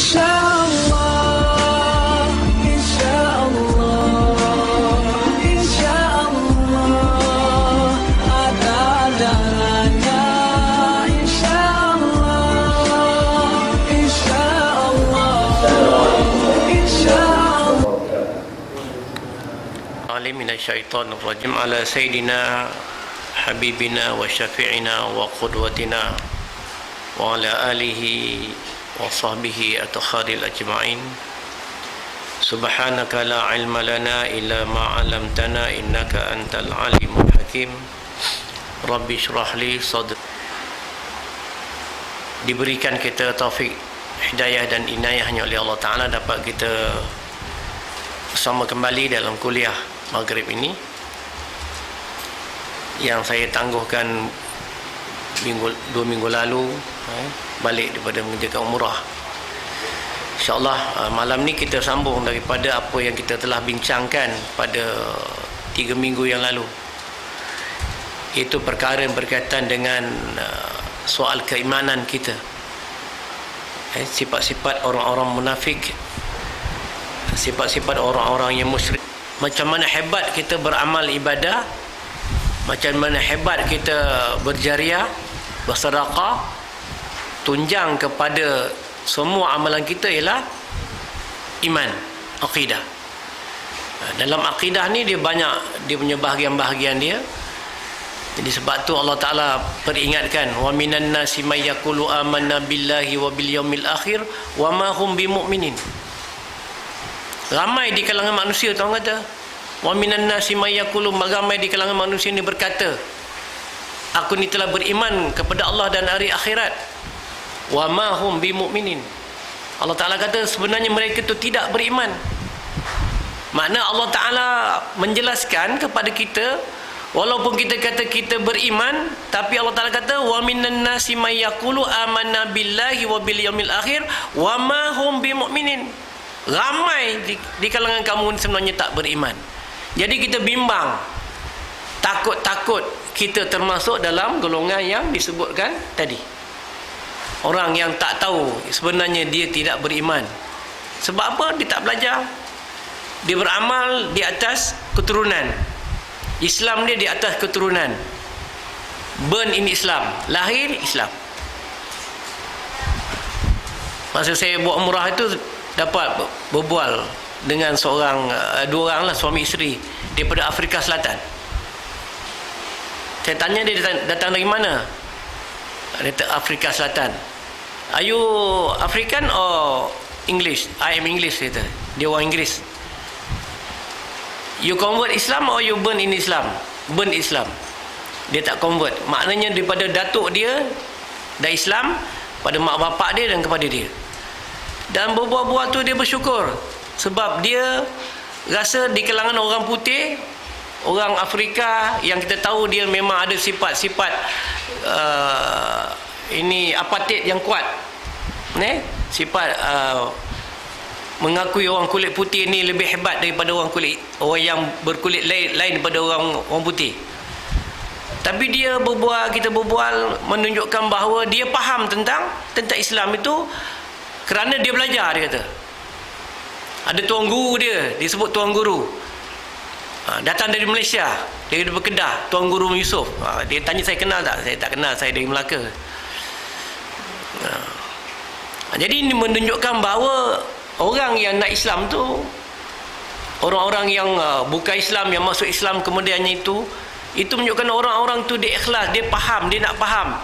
Insyaallah, insyaallah, insyaallah ada jalannya. Insyaallah, insyaallah, insyaallah. Alim minasyaitonir rajim ala sayyidina habibina wa syafi'ina wa qudwatina wa ala alihi wa sahbihi atakhadil ajma'in. Subhanaka la ilma lana illa ma 'allamtana innaka antal alimul hakim. Rabbi shrah li sadri. Diberikan kita taufik, hidayah dan inayahnya oleh Allah Ta'ala dapat kita bersama kembali dalam kuliah maghrib ini yang saya tangguhkan 2 minggu lalu balik daripada mengerjakan umrah. InsyaAllah malam ni kita sambung daripada apa yang kita telah bincangkan pada 3 minggu yang lalu, iaitu perkara yang berkaitan dengan soal keimanan kita, sifat-sifat orang-orang munafik, sifat-sifat orang-orang yang musyrik. Macam mana hebat kita beramal ibadah, macam mana hebat kita berjariah, bersedekah, tunjang kepada semua amalan kita ialah iman, akidah. Dalam akidah ni dia banyak, dia punya bahagian-bahagian dia. Jadi sebab tu Allah Ta'ala peringatkan, wa minan nasi may yaqulu amanna billahi wa bil yaumil akhir wa ma hum bimu'minin. Ramai di kalangan manusia, tuan kata, wa minan nasi may yaqulu, ramai di kalangan manusia ni berkata, aku ni telah beriman kepada Allah dan hari akhirat. Wa ma hum bimu'minin. Allah Ta'ala kata sebenarnya mereka itu tidak beriman. Makna Allah Ta'ala menjelaskan kepada kita, walaupun kita kata kita beriman, tapi Allah Ta'ala kata wa minan nasi may yaqulu amanna billahi wa bil yaumil akhir wa ma hum bimu'minin. Ramai di kalangan kamu sebenarnya tak beriman. Jadi kita bimbang, takut-takut kita termasuk dalam golongan yang disebutkan tadi. Orang yang tak tahu sebenarnya dia tidak beriman. Sebab apa? Dia tak belajar. Dia beramal di atas keturunan. Islam dia di atas keturunan. Born in Islam, lahir Islam. Masa saya buat umrah itu dapat berbual dengan dua orang lah, suami isteri daripada Afrika Selatan. Saya tanya dia datang dari mana? Dia kata Afrika Selatan. Are you African or English? I am English, dia kata. Dia orang Inggeris. You convert Islam or you burn in Islam? Burn Islam. Dia tak convert. Maknanya daripada datuk dia dah Islam, pada mak bapak dia dan kepada dia. Dan berbual-bual tu dia bersyukur sebab dia rasa di kalangan orang putih, orang Afrika yang kita tahu dia memang ada sifat-sifat ini apartheid yang kuat, sifat mengakui orang kulit putih ni lebih hebat daripada orang yang berkulit lain daripada orang putih. Tapi dia kita berbual menunjukkan bahawa dia faham tentang Islam itu kerana dia belajar. Dia kata ada tuan guru dia sebut tuan guru, datang dari Malaysia, dia dari Kedah, Tuan Guru Yusuf. Dia tanya saya kenal tak? Saya tak kenal, saya dari Melaka. Jadi ini menunjukkan bahawa orang yang nak Islam tu, orang-orang yang bukan Islam, yang masuk Islam kemudiannya itu menunjukkan orang-orang tu dia ikhlas, dia faham, dia nak faham.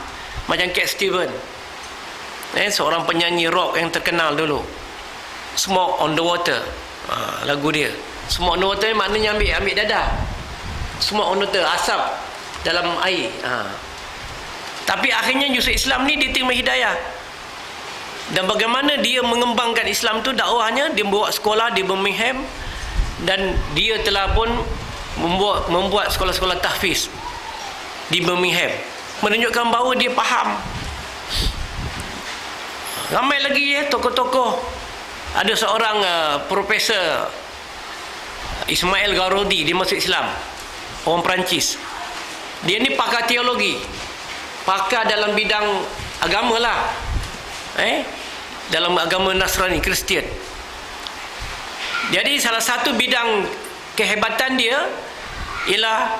Macam Cat Stevens, seorang penyanyi rock yang terkenal dulu, Smoke on the Water, lagu dia. Smoke on the Water maknanya ambil dadah. Smoke on the water, asap dalam air. Tapi akhirnya Yusuf Islam ni dia terima hidayah. Dan bagaimana dia mengembangkan Islam tu, dakwahnya, dia membuat sekolah di Birmingham, dan dia telah pun membuat sekolah-sekolah tahfiz di Birmingham, menunjukkan bahawa dia faham. Ramai lagi tokoh-tokoh. Ada seorang Profesor Ismail Garodi, dia masuk Islam, orang Perancis. Dia ni pakar teologi, pakar dalam bidang agama lah. dalam agama Nasrani, Kristian. Jadi salah satu bidang kehebatan dia ialah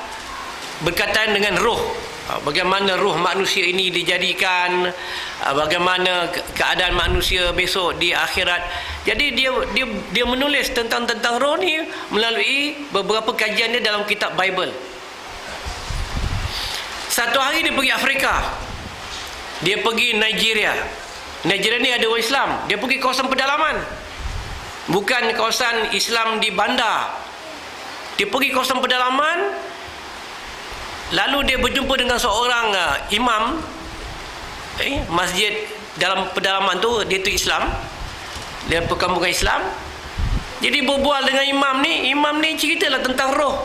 berkaitan dengan roh. Bagaimana roh manusia ini dijadikan, bagaimana keadaan manusia besok di akhirat. Jadi dia menulis tentang roh ni melalui beberapa kajian dia dalam kitab Bible. Satu hari dia pergi Afrika. Dia pergi Nigeria. Nigeria ni ada orang Islam. Dia pergi kawasan pedalaman. Bukan kawasan Islam di bandar. Dia pergi kawasan pedalaman. Lalu dia berjumpa dengan seorang imam masjid dalam pedalaman tu. Dia tu Islam, dia perkampungan Islam. Jadi berbual dengan imam ni ceritalah tentang roh,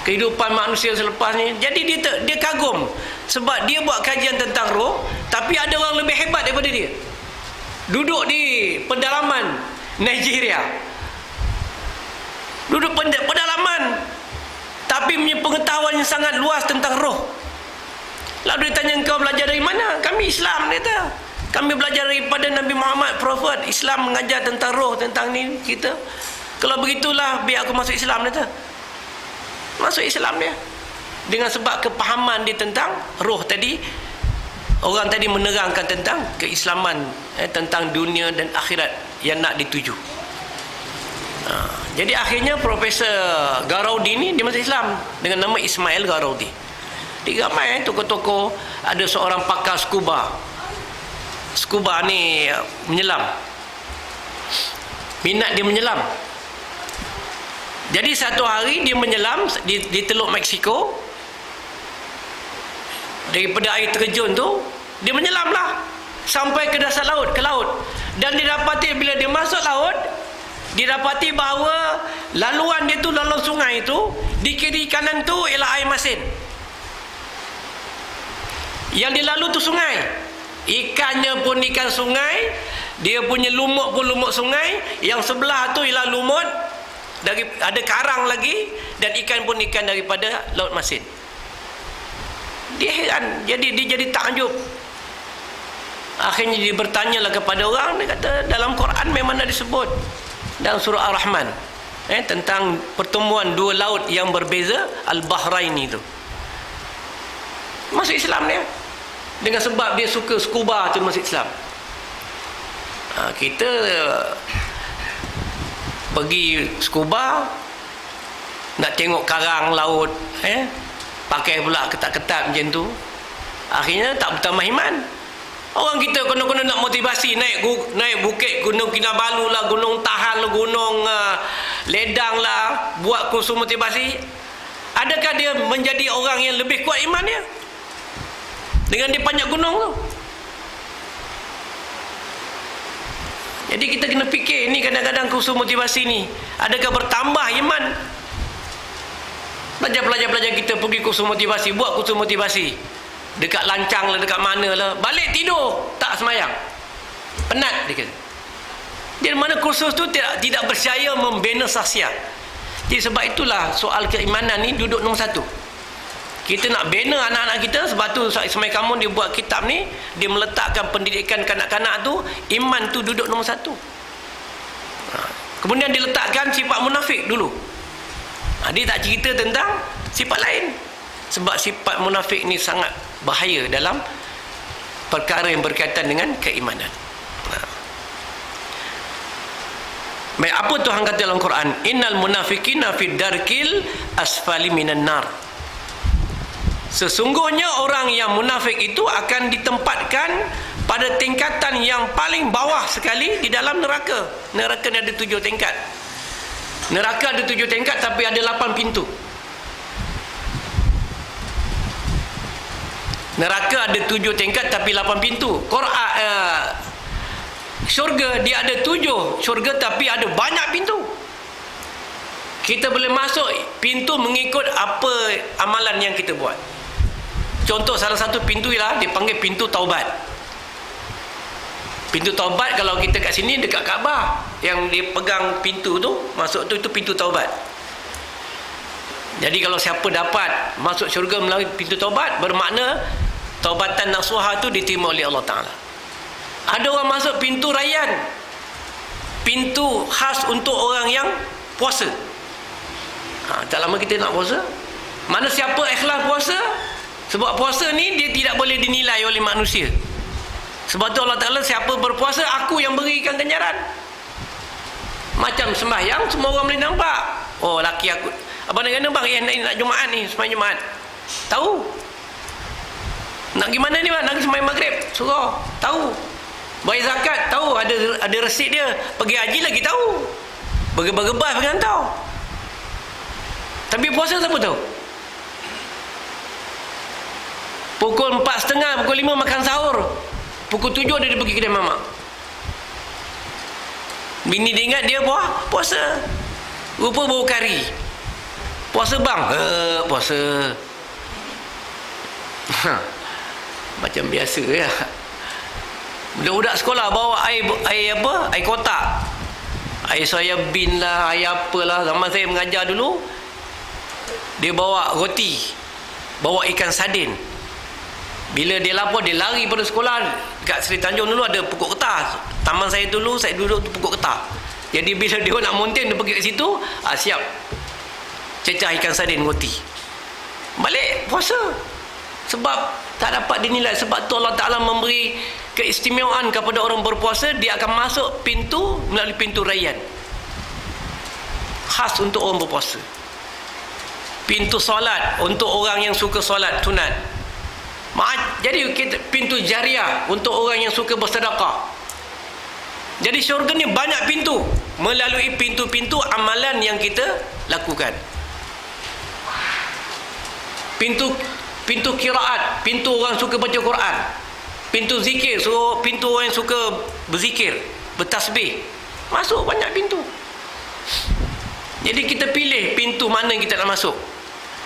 kehidupan manusia selepas ni. Jadi dia kagum sebab dia buat kajian tentang roh, tapi ada orang lebih hebat daripada dia, duduk di pedalaman Nigeria, duduk pedalaman, tapi punya pengetahuan yang sangat luas tentang roh. Lalu dia tanya, engkau belajar dari mana? Kami Islam, dia kata. Kami belajar daripada Nabi Muhammad, Prophet. Islam mengajar tentang roh, tentang ni kita. Kalau begitulah, biar aku masuk Islam, dia kata. Masuk Islam dia. Dengan sebab kepahaman dia tentang roh tadi. Orang tadi menerangkan tentang keislaman, tentang dunia dan akhirat yang nak dituju. Jadi akhirnya Profesor Garaudi ni dia masuk Islam dengan nama Ismail Garaudi. Dia ramai tokoh-tokoh. Ada seorang pakar scuba. Scuba ni menyelam. Minat dia menyelam. Jadi satu hari dia menyelam di Teluk Mexico. Daripada air terjun tu dia menyelamlah sampai ke dasar laut, ke laut. Dan didapati bila dia masuk laut, didapati bahawa laluan dia tu, laluan sungai tu, di kiri kanan tu ialah air masin. Yang dilalu tu sungai. Ikannya pun ikan sungai, dia punya lumut pun lumut sungai, yang sebelah tu ialah lumut dari, ada karang lagi, dan ikan pun ikan daripada laut masin. Dia heran, dia jadi takjub. Akhirnya dia bertanyalah kepada orang, dia kata dalam Quran memang ada disebut dalam surah Ar-Rahman tentang pertemuan dua laut yang berbeza, Al-Bahraini itu. Masuk Islam dia dengan sebab dia suka scuba tu, masuk Islam. Kita pergi scuba nak tengok karang laut, pakai pula ketat-ketat macam tu, akhirnya tak bertambah iman. Orang kita kena nak motivasi naik bukit, Gunung Kinabalu lah, Gunung Tahan lah, Gunung Ledang lah, buat kursus motivasi. Adakah dia menjadi orang yang lebih kuat imannya dengan dia panjat gunung tu? Jadi kita kena fikir ni, kadang-kadang kursus motivasi ni adakah bertambah iman? Pelajar-pelajar kita pergi kursus motivasi, buat kursus motivasi dekat Lancang lah, dekat mana lah, balik tidur, tak semayang, penat dia kata. Dia mana kursus tu tidak berjaya membina sahsiah. Jadi sebab itulah soal keimanan ni duduk nombor satu. Kita nak bina anak-anak kita. Sebab tu Ismail Kamun dia buat kitab ni, dia meletakkan pendidikan kanak-kanak tu, iman tu duduk nombor satu. Kemudian dia letakkan sifat munafik dulu. Dia tak cerita tentang sifat lain, sebab sifat munafik ni sangat bahaya dalam perkara yang berkaitan dengan keimanan. Baik, apa Tuhan kata dalam Quran? Innal munafiqina fid darkil asfali minan nar. Sesungguhnya orang yang munafik itu akan ditempatkan pada tingkatan yang paling bawah sekali di dalam neraka. Neraka ni ada 7 tingkat. Neraka ada 7 tingkat, tapi ada 8 pintu. Neraka ada 7 tingkat tapi 8 pintu. Syurga dia ada 7 syurga tapi ada banyak pintu. Kita boleh masuk pintu mengikut apa amalan yang kita buat. Contoh salah satu pintu ialah dipanggil pintu taubat. Pintu taubat kalau kita kat sini dekat Kaabah, yang dia pegang pintu tu, masuk tu, itu pintu taubat. Jadi kalau siapa dapat masuk syurga melalui pintu taubat, bermakna taubatan nasuha tu diterima oleh Allah Ta'ala. Ada orang masuk pintu rayyan, pintu khas untuk orang yang puasa. Tak lama kita nak puasa. Mana siapa ikhlas puasa? Sebab puasa ni dia tidak boleh dinilai oleh manusia. Sebab tu Allah Ta'ala, siapa berpuasa, aku yang berikan ganjaran. Macam sembahyang, semua orang boleh nampak. Oh, laki aku, abang nak bang, nak Jumaat ni, sembahyang Jumaat. Tahu. Nak gimana ni bang? Nak sembahyang Maghrib, suruh. Tahu. Bayar zakat, tahu. Ada resit dia. Pergi haji lagi tahu. Bergebas dengan tahu. Tapi puasa siapa tahu? Pukul 4.30, pukul 5 makan sahur. Pukul 7 dia pergi kedai mamak. Bini dia ingat dia puasa. Rupa bau kari. Puasa bang? Puasa. Macam biasa ya. Budak-budak sekolah bawa air apa? Air kotak. Air soya bean lah, air apalah. Zaman saya mengajar dulu, dia bawa roti, bawa ikan sardin. Bila dia lapar, dia lari pada sekolah. Dekat Seri Tanjung dulu ada pokok getah. Taman saya dulu, saya duduk tu pokok getah. Jadi bila dia nak mountain, dia pergi kat situ, siap cecah ikan sardin roti. Balik puasa. Sebab tak dapat dinilai. Sebab tu Allah Ta'ala memberi keistimewaan kepada orang berpuasa. Dia akan masuk pintu melalui pintu rayyan, khas untuk orang berpuasa. Pintu solat untuk orang yang suka solat sunat. Jadi pintu jariah untuk orang yang suka bersedekah. Jadi syurga ni banyak pintu, melalui pintu-pintu amalan yang kita lakukan. Pintu qiraat, pintu orang suka baca Quran. Pintu zikir, so pintu orang yang suka berzikir, bertasbih. Masuk banyak pintu. Jadi kita pilih pintu mana kita nak masuk.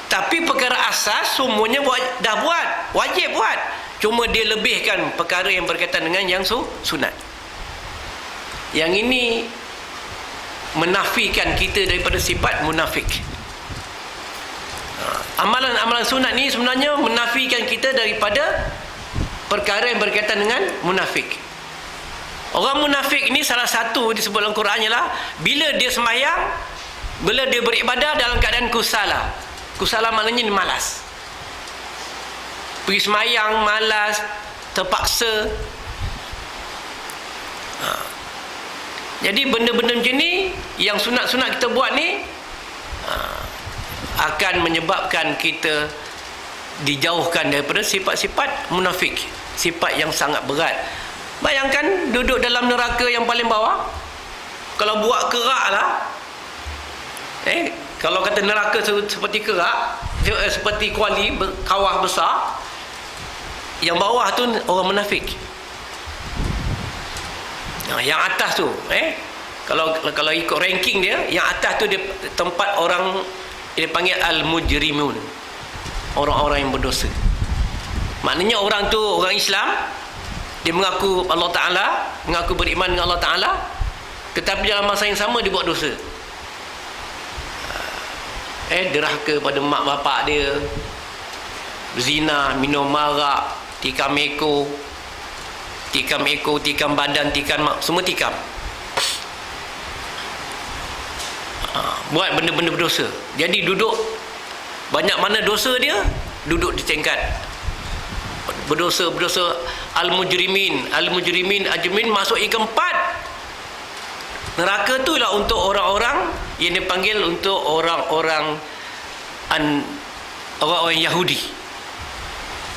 Tapi perkara asas semuanya dah buat, wajib buat. Cuma dia lebihkan perkara yang berkaitan dengan yang sunat. Yang ini menafikan kita daripada sifat munafik. Amalan-amalan sunat ni sebenarnya menafikan kita daripada perkara yang berkaitan dengan munafik. Orang munafik ini salah satu disebut dalam Quran ialah bila dia sembahyang, bila dia beribadah dalam keadaan kusala. Kusala maknanya ni malas. Pergi semayang malas, terpaksa. Jadi benda-benda macam ni, yang sunat-sunat kita buat ni, akan menyebabkan kita dijauhkan daripada sifat-sifat munafik. Sifat yang sangat berat. Bayangkan duduk dalam neraka yang paling bawah. Kalau buat kerak lah, kalau kata neraka seperti kerak, seperti kuali kawah besar, yang bawah tu orang munafik. Yang atas tu, kalau ikut ranking dia, yang atas tu dia tempat orang, dia panggil al-mujrimun, orang-orang yang berdosa. Maknanya orang tu orang Islam, dia mengaku Allah Ta'ala, mengaku beriman dengan Allah Ta'ala, tetapi dalam masa yang sama dia buat dosa. Derhaka pada mak bapak dia, zina, minum marak, tikam ekor, tikam badan, semua tikam. Buat benda-benda berdosa. Jadi duduk, banyak mana dosa dia, duduk di tingkat berdosa al-mujrimin ajmin, masuk yang keempat. Neraka tu lah untuk orang-orang yang dipanggil untuk orang-orang Yahudi.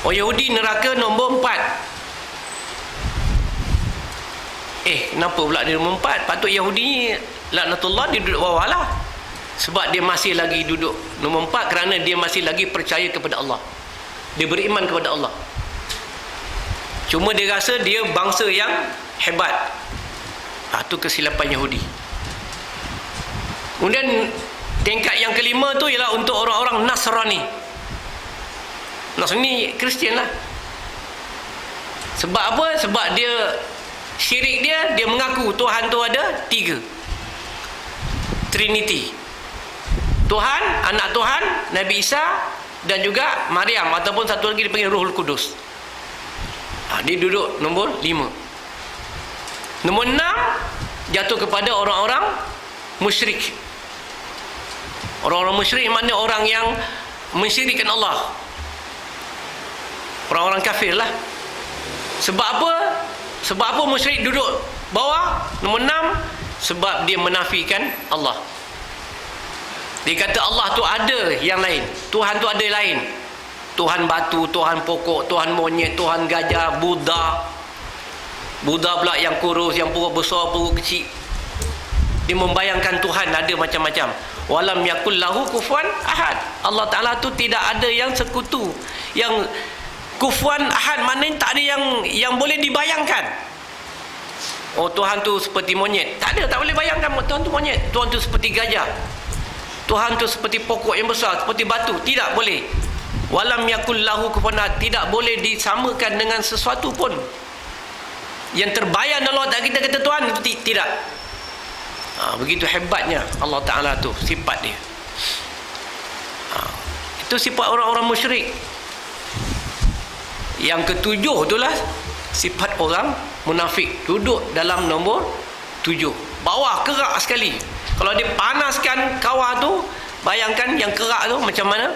Orang Yahudi neraka nombor 4. Kenapa pula dia nombor 4? Patut Yahudi ni laknatullah dia duduk bawah lah. Sebab dia masih lagi duduk nombor 4 kerana dia masih lagi percaya kepada Allah. Dia beriman kepada Allah. Cuma dia rasa dia bangsa yang hebat. Itu kesilapan Yahudi. Kemudian tingkat yang kelima tu ialah untuk orang-orang Nasrani. Nasrani Kristian lah. Sebab apa? Sebab dia syirik dia mengaku Tuhan tu ada 3. Trinity. Tuhan, anak Tuhan, Nabi Isa dan juga Maryam, ataupun satu lagi dipanggil Ruhul Kudus. Dia duduk nombor 5. Nombor 6, jatuh kepada orang-orang musyrik. Orang-orang musyrik maknanya orang yang mensyirikkan Allah, orang-orang kafir lah. Sebab apa? Sebab apa musyrik duduk bawah? Nombor 6, sebab dia menafikan Allah. Dia kata Allah tu ada yang lain, Tuhan tu ada yang lain. Tuhan batu, Tuhan pokok, Tuhan monyet, Tuhan gajah, Buddha pula yang kurus, yang perut besar, perut kecil. Dia membayangkan Tuhan ada macam-macam. Walam yakul lahu kufuwan ahad. Allah Ta'ala tu tidak ada yang sekutu. Yang kufuwan ahad maknanya tak ada yang boleh dibayangkan. Oh, Tuhan tu seperti monyet. Tak ada, tak boleh bayangkan Tuhan tu monyet. Tuhan tu seperti gajah. Tuhan tu seperti pokok yang besar, seperti batu. Tidak boleh. Walam yakul lahu kufuwan ahad. Tidak boleh disamakan dengan sesuatu pun. Yang terbayang Allah tak, kita kata Tuhan itu tidak. Begitu hebatnya Allah Ta'ala tu, sifat dia. Itu sifat orang-orang musyrik. Yang ketujuh itulah sifat orang munafik, duduk dalam nombor 7, bawah kerak sekali. Kalau dia panaskan kawah tu, bayangkan yang kerak tu macam mana.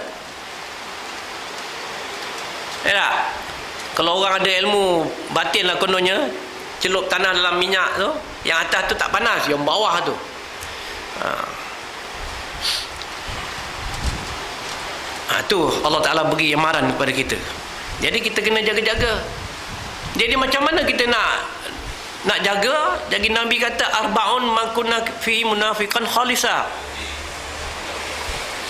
Tak? Kalau orang ada ilmu batin lah kononnya, celup tanah dalam minyak tu, yang atas tu tak panas, yang bawah tu. Tu Allah Ta'ala beri amaran kepada kita. Jadi kita kena jaga-jaga. Jadi macam mana kita nak jaga? Jadi Nabi kata arba'un man kunna fi munafiqan khalisa.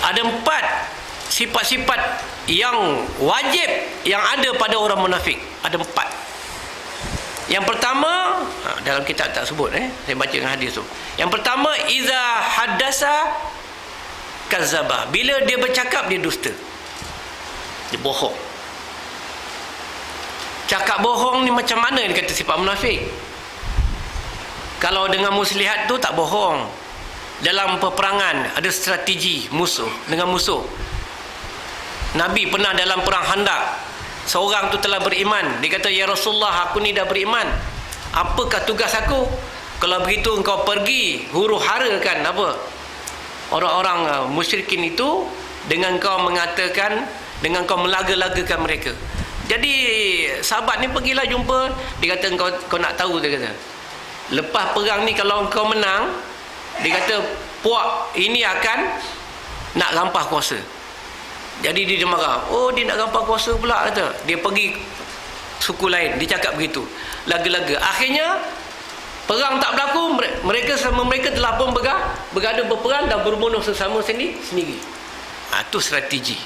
Ada 4 sifat-sifat yang wajib yang ada pada orang munafik. Ada 4. Yang pertama, dalam kitab tak sebut, saya baca dengan hadis tu. Yang pertama, iza haddasa kazaba. Bila dia bercakap, dia dusta, dia bohong. Cakap bohong ni macam mana dia kata sifat munafik? Kalau dengan muslihat tu tak bohong. Dalam peperangan ada strategi musuh dengan musuh. Nabi pernah dalam perang Khandaq, seorang tu telah beriman. Dia kata, ya Rasulullah, aku ni dah beriman. Apakah tugas aku? Kalau begitu engkau pergi huru-harakan apa orang-orang musyrikin itu, dengan kau mengatakan, dengan kau melaga-lagakan mereka. Jadi sahabat ni pergilah jumpa. Dia kata, kau nak tahu, dia kata, lepas perang ni kalau kau menang, dia kata puak ini akan nak rampah kuasa. Jadi dia marah. Oh, dia nak gampang kuasa pula, kata. Dia pergi suku lain, dia cakap begitu, laga-laga. Akhirnya perang tak berlaku. Mereka sama mereka telah pun bergaduh berperang dan berbunuh sesama sendiri. Itu strategi.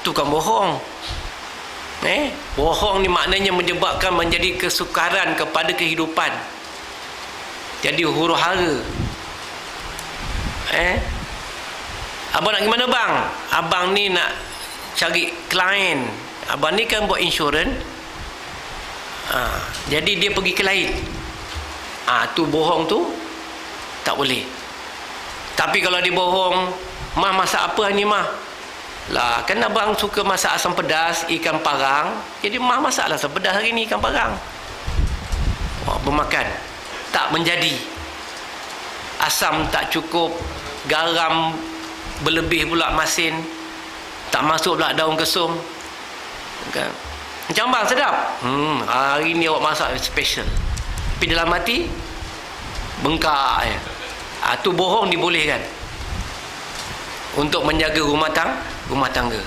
Itu kan bohong. Bohong ni maknanya menyebabkan menjadi kesukaran kepada kehidupan. Jadi huru-hara. Abang nak gimana bang? Abang ni nak cari klien. Abang ni kan buat insurans. Jadi dia pergi ke lain. Tu bohong tu tak boleh. Tapi kalau dia bohong, mah masak apa ni mah? Lah, kan abang suka masak asam pedas, ikan parang. Jadi mah masaklah asam pedas hari ni, ikan parang. Bermakan. Tak menjadi. Asam tak cukup, garam berlebih pula masin, tak masuk pula daun kesum. Kan? Macam bang sedap. Hari ni awak masak special. Tapi dalam hati bengkak je. Tu bohong dibolehkan untuk menjaga rumah tangga.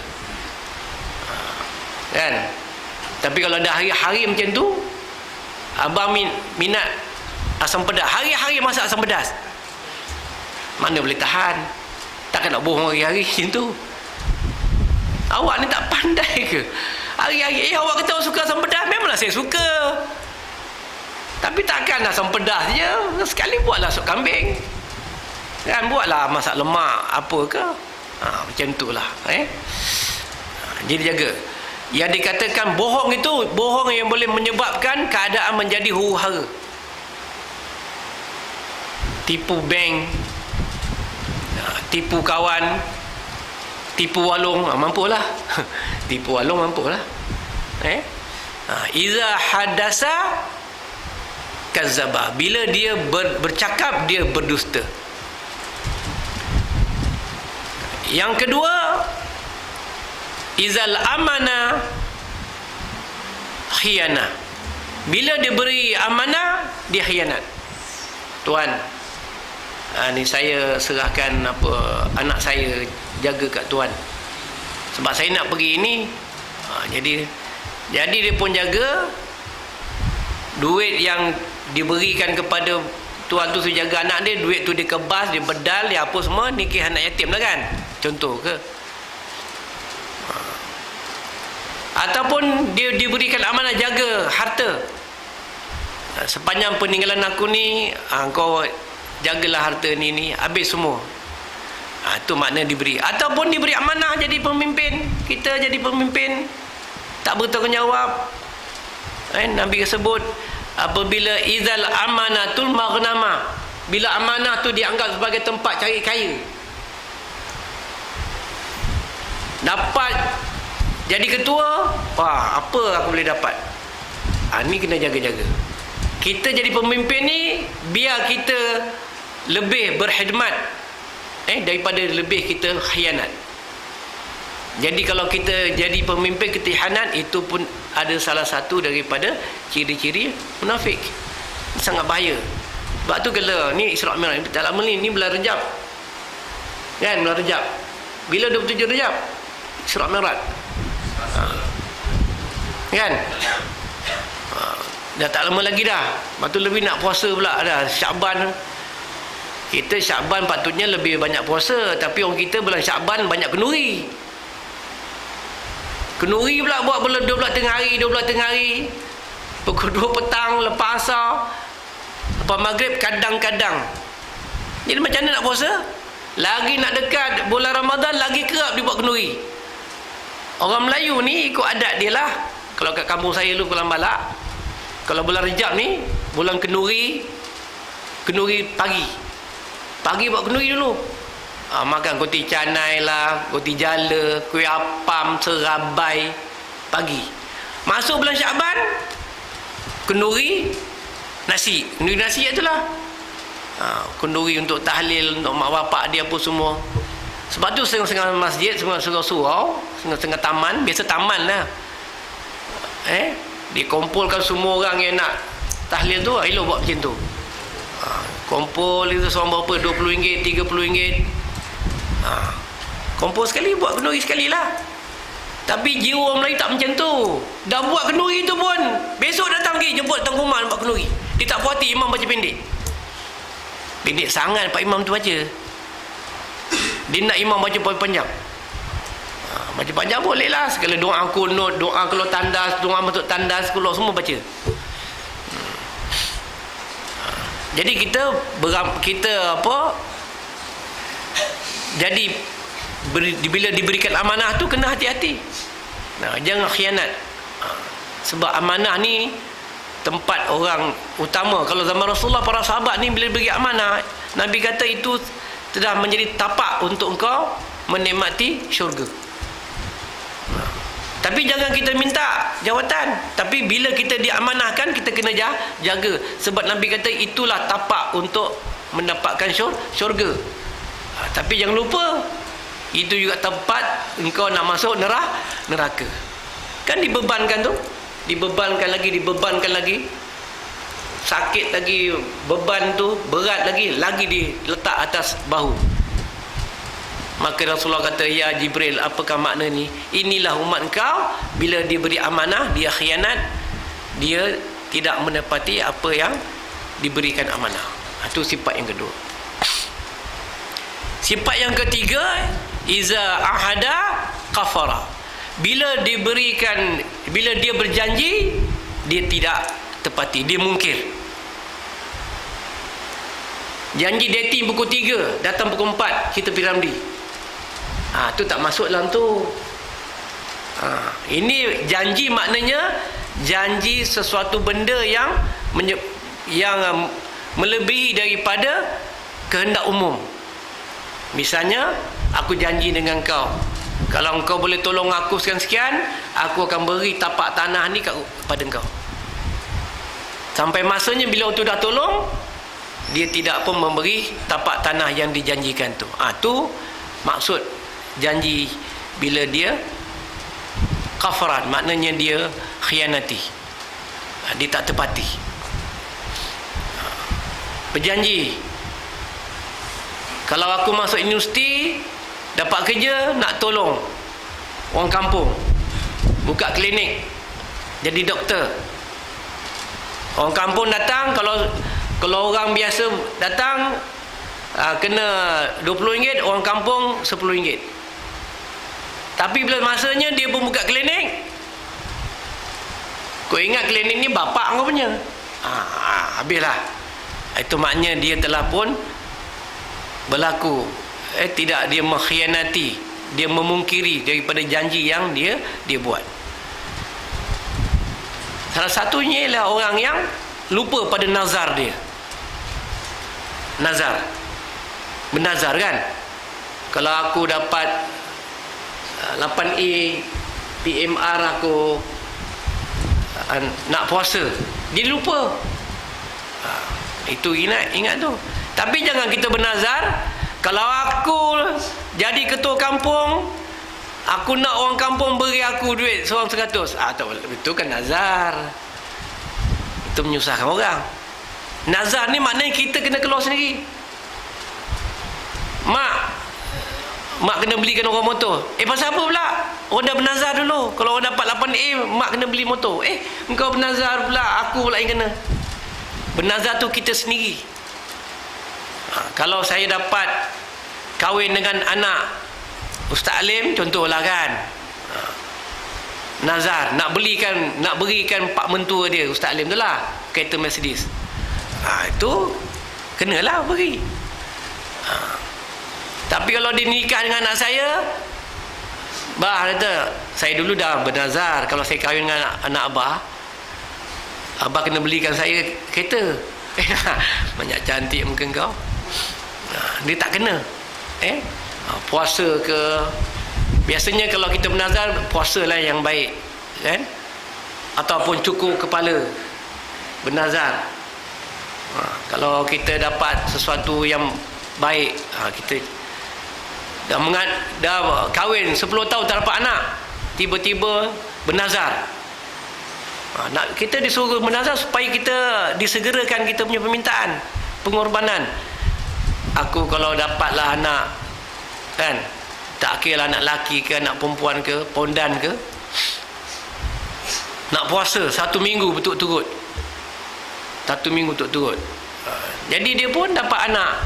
Kan? Tapi kalau dah hari-hari macam tu, abang minat asam pedas, hari-hari masak asam pedas, mana boleh tahan? Takkan nak bohong hari-hari macam tu. Awak ni tak pandai ke? Hari-hari awak kata awak suka asam pedas. Memanglah saya suka, tapi takkan asam pedas je. Sekali buatlah sup kambing, kan? Buatlah masak lemak apa ke. Macam tu lah. Jadi jaga. Yang dikatakan bohong itu, bohong yang boleh menyebabkan keadaan menjadi huru-hara. Tipu bank, tipu kawan, tipu walung, mampulah. Tipu walung mampulah. Iza hadasa kazzaba. Bila dia bercakap, dia berdusta. Yang kedua, izal amana khiyana. Bila dia beri amanah, dia khianat. Tuan, ni saya serahkan anak saya jaga kat tuan, sebab saya nak pergi ini. Jadi dia pun jaga. Duit yang diberikan kepada tuan tu suruh jaga anak dia, duit tu dia kebas, dia bedal, dia apa semua, nikah anak yatim lah kan, contoh ke. Ataupun dia diberikan amanah jaga harta. Sepanjang peninggalan aku ni, kau jagalah harta ni habis semua. Itu makna diberi. Ataupun diberi amanah jadi pemimpin, kita jadi pemimpin tak bertanggungjawab. Nabi sebut apabila izal amanatul maghnama, bila amanah tu dianggap sebagai tempat cari kaya, dapat jadi ketua, wah, apa aku boleh dapat? Ni kena jaga-jaga. Kita jadi pemimpin ni, biar kita lebih berkhidmat daripada lebih kita khianat. Jadi kalau kita jadi pemimpin kita khianat, itu pun ada salah satu daripada ciri-ciri munafik. Sangat bahaya. Sebab tu kalau ni Isra' Mi'raj, tak lama ni bulan Rejab. Kan, bulan Rejab. Bila 27 Rejab? Isra' Mi'raj. Kan? Dah tak lama lagi dah. Lepas tu lebih nak puasa pula dah. Syakban. Kita Syakban patutnya lebih banyak puasa, tapi orang kita bulan Syakban banyak kenduri. Kenduri pula buat bulan 12 tengah hari. Pukul 2 petang lepas asar, lepas maghrib kadang-kadang. Jadi macam mana nak puasa? Lagi nak dekat bulan Ramadan, lagi kerap dia buat kenduri. Orang Melayu ni ikut adat dia lah. Kalau kat kampung saya dulu Kuala Balak, kalau bulan Rejab ni, bulan kenduri pagi buat kenduri dulu. Makan roti canai lah, roti jala, kuih apam, serabai pagi. Masuk bulan Syakban, kenduri nasi itulah. Kenduri untuk tahlil, untuk mak bapak dia apa semua. Sebab tu setengah-setengah masjid, setengah-setengah surau, setengah-setengah taman, biasa taman lah, dikumpulkan semua orang yang nak tahlil tu, elok buat macam tu. Kumpul itu seorang berapa, RM20, RM30. Kumpul sekali, buat kenduri sekali lah. Tapi jiwa orang Melayu tak macam tu. Dah buat kenduri tu pun, besok datang pergi jemput datang rumah buat kenduri. Dia tak puas hati imam baca pendek. Pendek sangat Pak Imam tu baca. Dia nak imam baca panjang. Baca panjang boleh lah. Segala doa kunut, doa kalau tandas, doa masuk tandas, keluar semua baca. Jadi kita jadi bila diberikan amanah tu kena hati-hati. Jangan khianat. Sebab amanah ni tempat orang utama. Kalau zaman Rasulullah, para sahabat ni bila beri amanah, Nabi kata itu telah menjadi tapak untuk engkau menikmati syurga. Tapi jangan kita minta jawatan, tapi bila kita diamanahkan, kita kena jaga. Sebab Nabi kata itulah tapak untuk mendapatkan syurga. Tapi jangan lupa, itu juga tempat engkau nak masuk neraka. Kan dibebankan tu, dibebankan lagi, sakit lagi, beban tu berat lagi diletak atas bahu. Maka Rasulullah kata, ya Jibril, apakah makna ni? Inilah umat engkau, bila dia beri amanah, dia khianat, dia tidak menepati apa yang diberikan amanah. Itu sifat yang kedua. Sifat yang ketiga, iza ahada kafara. Bila dia berjanji, dia tidak tepati, dia mungkir. Janji dating pukul 3, datang pukul 4 kita pergi Ramli. Tu tak masuk dalam tu. Ini janji, maknanya janji sesuatu benda yang melebihi daripada kehendak umum. Misalnya, aku janji dengan kau, kalau engkau boleh tolong aku sekian-sekian, aku akan beri tapak tanah ni kepada engkau. Sampai masanya bila tu dah tolong, dia tidak pun memberi tapak tanah yang dijanjikan tu. Tu maksud janji bila dia kafarat, maknanya dia khianati, dia tak tepati. Berjanji, kalau aku masuk universiti, dapat kerja, nak tolong orang kampung, buka klinik, jadi doktor. Orang kampung datang, kalau orang biasa datang kena RM20, orang kampung RM10. Tapi bila masanya dia pun buka klinik, kau ingat klinik ni bapak kau punya, habislah. Itu maknanya dia telah pun berlaku, tidak, dia mengkhianati, dia memungkiri daripada janji yang dia buat. Salah satunya ialah orang yang lupa pada nazar dia. Nazar, bernazar kan, kalau aku dapat 8A PMR aku nak puasa, dia lupa. Itu ingat tu. Tapi jangan kita bernazar, kalau aku jadi ketua kampung, aku nak orang kampung beri aku duit seorang 100. Tak boleh. Itu kan nazar. Itu menyusahkan orang. Nazar ni maknanya kita kena keluar sendiri. Mak kena belikan orang motor. Pasal apa pula? Orang dah bernazar dulu. Kalau orang dapat 8A, mak kena beli motor. Engkau bernazar pula, aku pula yang kena. Bernazar tu kita sendiri. Kalau saya dapat kahwin dengan anak Ustaz Alim, contohlah kan, nazar, nak berikan pak mentua dia, Ustaz Alim tu lah, kereta Mercedes. Itu kenalah beri. Tapi kalau dia nikah dengan anak saya, kata, saya dulu dah bernazar, kalau saya kahwin dengan anak abah kena belikan saya kereta. Banyak cantik muka kau. Dia tak kena. Puasa ke, biasanya kalau kita bernazar, puasalah yang baik kan, ataupun cukur kepala, bernazar. Kalau kita dapat sesuatu yang baik, kita dah kahwin 10 tahun tak dapat anak, tiba-tiba bernazar. Kita disuruh bernazar supaya kita disegerakan kita punya permintaan, pengorbanan. Aku kalau dapatlah anak kan, tak kira anak lelaki ke anak perempuan ke, pondan ke, nak puasa 1 minggu betul-betul, 1 minggu betul-betul. Jadi dia pun dapat anak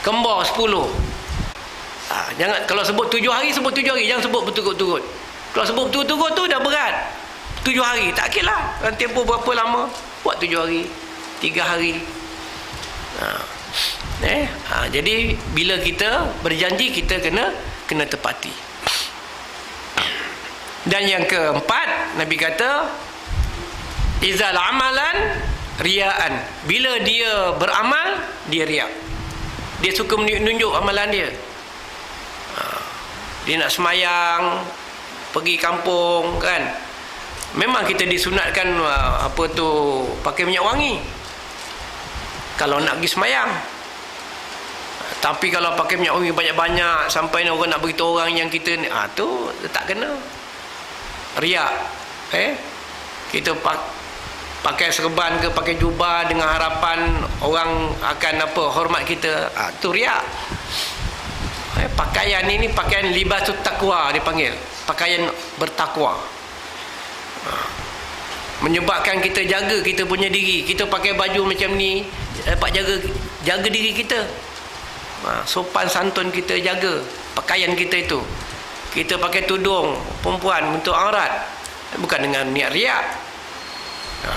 kembar 10. Jangan, kalau sebut 7 hari, sebut 7 hari, jangan sebut betul-betul. Kalau sebut betul-betul tu dah berat. 7 hari, tak kira lah tempoh berapa lama, buat 7 hari, 3 hari. Jadi bila kita berjanji, kita kena tepati. Dan yang keempat, Nabi kata, izal amalan riaan, bila dia beramal, dia riak, dia suka menunjuk amalan dia. Dia nak semayang, pergi kampung kan, memang kita disunatkan pakai minyak wangi kalau nak pergi semayang. Tapi kalau pakai minyak wangi banyak-banyak sampai orang nak beritahu orang yang kita ni, tu tak kena. Riak. Kita pakai serban ke, pakai jubah dengan harapan orang akan hormat kita, tu riak. Pakaian ini pakaian libasul taqwa dipanggil, pakaian bertakwa. Menyebabkan kita jaga kita punya diri. Kita pakai baju macam ni dapat jaga diri kita, sopan santun kita jaga, pakaian kita itu. Kita pakai tudung perempuan bentuk aurat, bukan dengan niat riak,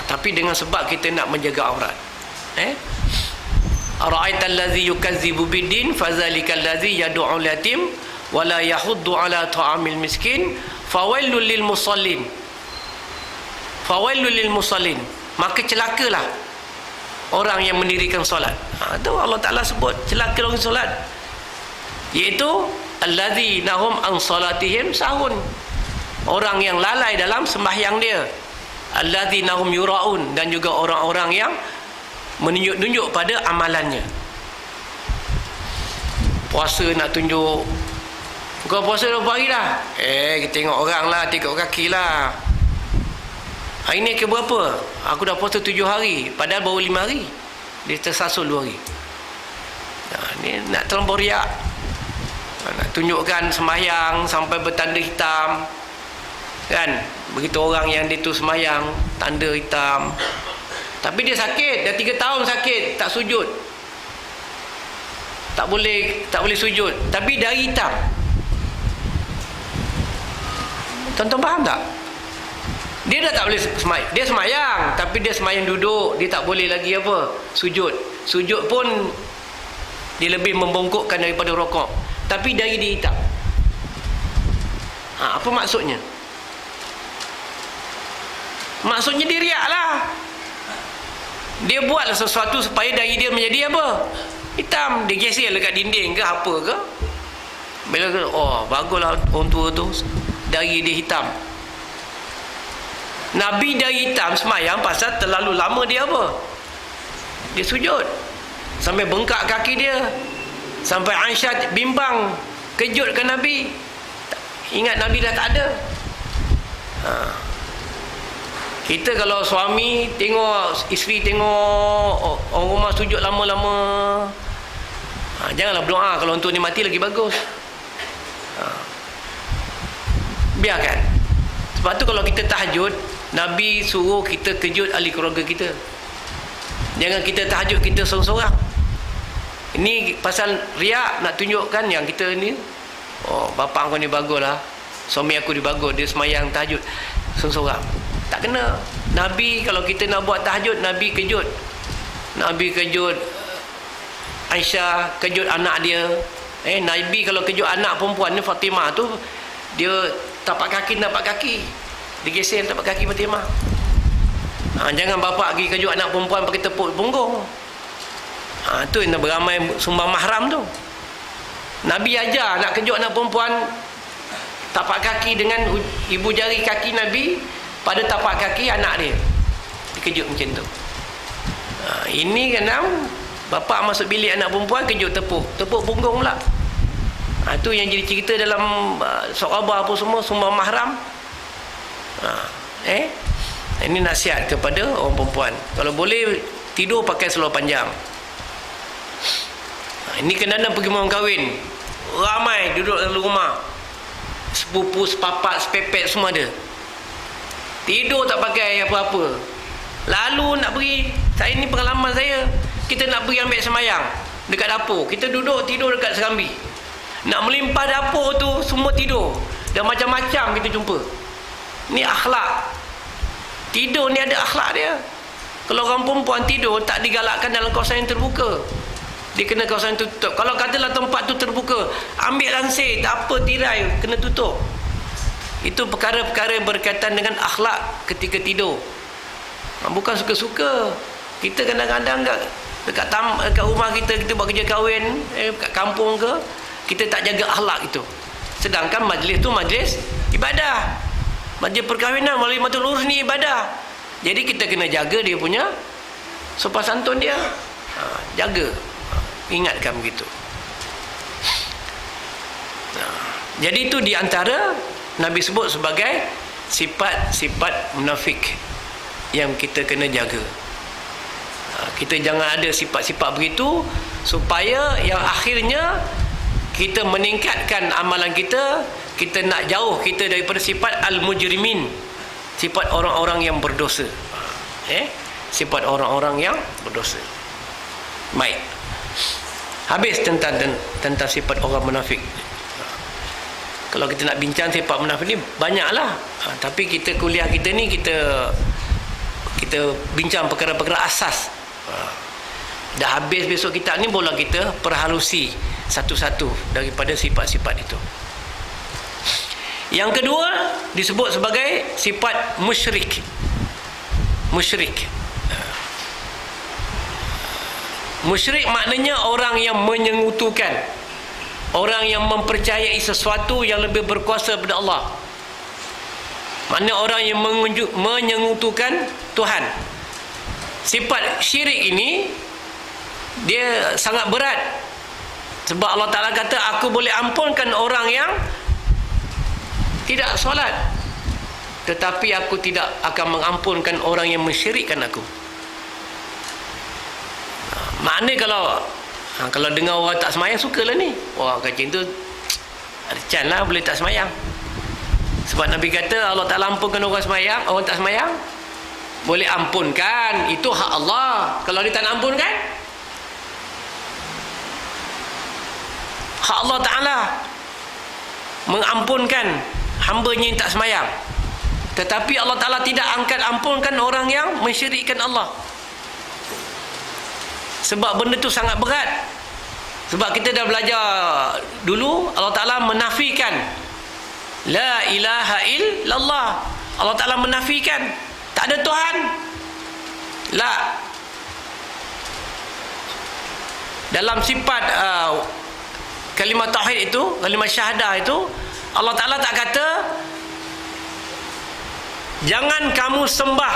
tapi dengan sebab kita nak menjaga aurat. Ara'aital ladzi yukazzibu biddin fadzalikal ladzi yad'u al-yatim wa la yahuddu ala ta'amil miskin fawailul lil musallin. Fawailul lil musallin, maka celakalah orang yang mendirikan solat. Itu Allah Ta'ala sebut celaka orang solat, iaitu alladzina hum an salatihim sahun, orang yang lalai dalam sembahyang dia. alladzina hum yuraun, dan juga orang-orang yang menunjuk-nunjuk pada amalannya. Puasa nak tunjuk, bukan puasa 20 hari dah. Kita tengok orang lah, tengok kaki lah. Hari ni ke berapa? Aku dah puasa 7 hari, padahal baru 5 hari. Dia tersasul 2 hari. Ni nak terlampau riak. Nak tunjukkan sembahyang sampai bertanda hitam. Kan? Begitu orang yang dia tu sembahyang, tanda hitam. Tapi dia sakit, dah 3 tahun sakit, tak sujud. Tak boleh sujud, tapi dari hitam. Tuan-tuan faham tak? Dia dah tak boleh sembahyang. Dia sembahyang, tapi dia sembahyang duduk, dia tak boleh lagi apa? Sujud. Sujud pun dia lebih membongkokkan daripada rokok. Tapi dari dia hitam. Apa maksudnya? Maksudnya dia riak lah. Dia buat sesuatu supaya dari dia menjadi apa? Hitam. Dia geser dekat dinding ke apa ke? Bila ke, baguslah orang tua tu, dari dia hitam. Nabi dari hitam semayang pasal terlalu lama dia apa? Dia sujud. Sampai bengkak kaki dia. Sampai Aisyah bimbang, kejutkan Nabi. Ingat Nabi dah tak ada. Kita kalau suami tengok isteri, tengok orang rumah sujud lama-lama, janganlah berdoa kalau untuk ni mati lagi bagus. Biarkan. Sebab tu kalau kita tahajud, Nabi suruh kita kejut ahli keluarga kita. Jangan kita tahajud kita sorang-sorang. Ini pasal riak, nak tunjukkan yang kita ni, bapa aku ni bagus lah, suami aku ni bagus, dia semayang tahajud sorang-sorang. Tak kena. Nabi kalau kita nak buat tahajud, Nabi kejut. Nabi kejut Aisyah, kejut anak dia. Nabi kalau kejut anak perempuan ni, Fatimah tu, dia tapak kaki. Dia geser tapak kaki Fatimah. Jangan bapa pergi kejut anak perempuan pakai tepuk punggung. Tu yang beramai sumbang mahram tu. Nabi ajar nak kejut anak perempuan, tapak kaki dengan ibu jari kaki Nabi pada tapak kaki anak dia, dikejut macam tu. Ini kena bapa masuk bilik anak perempuan, kejut tepuk punggung pula. Tu yang jadi cerita dalam sahabat apa semua, sumbang mahram. Ini nasihat kepada orang perempuan, kalau boleh tidur pakai seluar panjang. Ini kadang-kadang pergi orang kahwin, ramai duduk dalam rumah, sepupu, sepapat, sepepet semua ada, tidur tak pakai apa-apa. Lalu nak pergi, saya ni pengalaman saya, kita nak pergi ambil sembahyang dekat dapur, kita duduk tidur dekat serambi. Nak melimpah dapur tu semua tidur, dan macam-macam kita jumpa. Ni akhlak. Tidur ni ada akhlak dia. Kalau orang perempuan tidur, tak digalakkan dalam kawasan yang terbuka, dia kena kawasan tutup. Kalau katalah tempat tu terbuka, ambil lansir, tak apa, tirai, kena tutup. Itu perkara-perkara yang berkaitan dengan akhlak ketika tidur. Bukan suka-suka. Kita kadang-kadang dekat rumah kita buat kerja kahwin, kat kampung ke, kita tak jaga akhlak itu. Sedangkan majlis tu majlis ibadah. Majlis perkahwinan melalui matul urus ni ibadah. Jadi kita kena jaga dia punya sopan santun dia. Jaga. Ingatkan begitu. Jadi itu di antara Nabi sebut sebagai sifat-sifat munafik yang kita kena jaga. Kita jangan ada sifat-sifat begitu, supaya yang akhirnya kita meningkatkan amalan kita, kita nak jauh kita daripada sifat al-mujrimin, sifat orang-orang yang berdosa. Sifat orang-orang yang berdosa. Baik. Habis tentang sifat orang munafik. Kalau kita nak bincang sifat munafik ni banyaklah. Tapi kita kuliah kita ni kita bincang perkara-perkara asas. Dah habis besok kitab ni, bola kita perhalusi satu-satu daripada sifat-sifat itu. Yang kedua disebut sebagai sifat musyrik. Musyrik. Musyrik maknanya orang yang menyengutukan, orang yang mempercayai sesuatu yang lebih berkuasa daripada Allah. Maknanya orang yang menyengutukan Tuhan. Sifat syirik ini dia sangat berat. Sebab Allah Ta'ala kata, aku boleh ampunkan orang yang tidak solat, tetapi aku tidak akan mengampunkan orang yang mensyirikkan aku. Maknanya kalau dengar orang tak semayang, sukalah ni. Wah, kacing tu ada can lah boleh tak semayang. Sebab Nabi kata Allah Ta'ala ampunkan orang semayang, orang tak semayang boleh ampunkan. Itu hak Allah. Kalau dia tak nak ampunkan, hak Allah Ta'ala mengampunkan hambanya yang tak semayang. Tetapi Allah Ta'ala tidak angkat ampunkan orang yang mensyirikkan Allah. Sebab benda tu sangat berat. Sebab kita dah belajar dulu, Allah Ta'ala menafikan la ilaha illallah. Allah Ta'ala menafikan tak ada Tuhan. La. Dalam sifat kalimah tauhid itu, kalimah syahadah itu, Allah Ta'ala tak kata jangan kamu sembah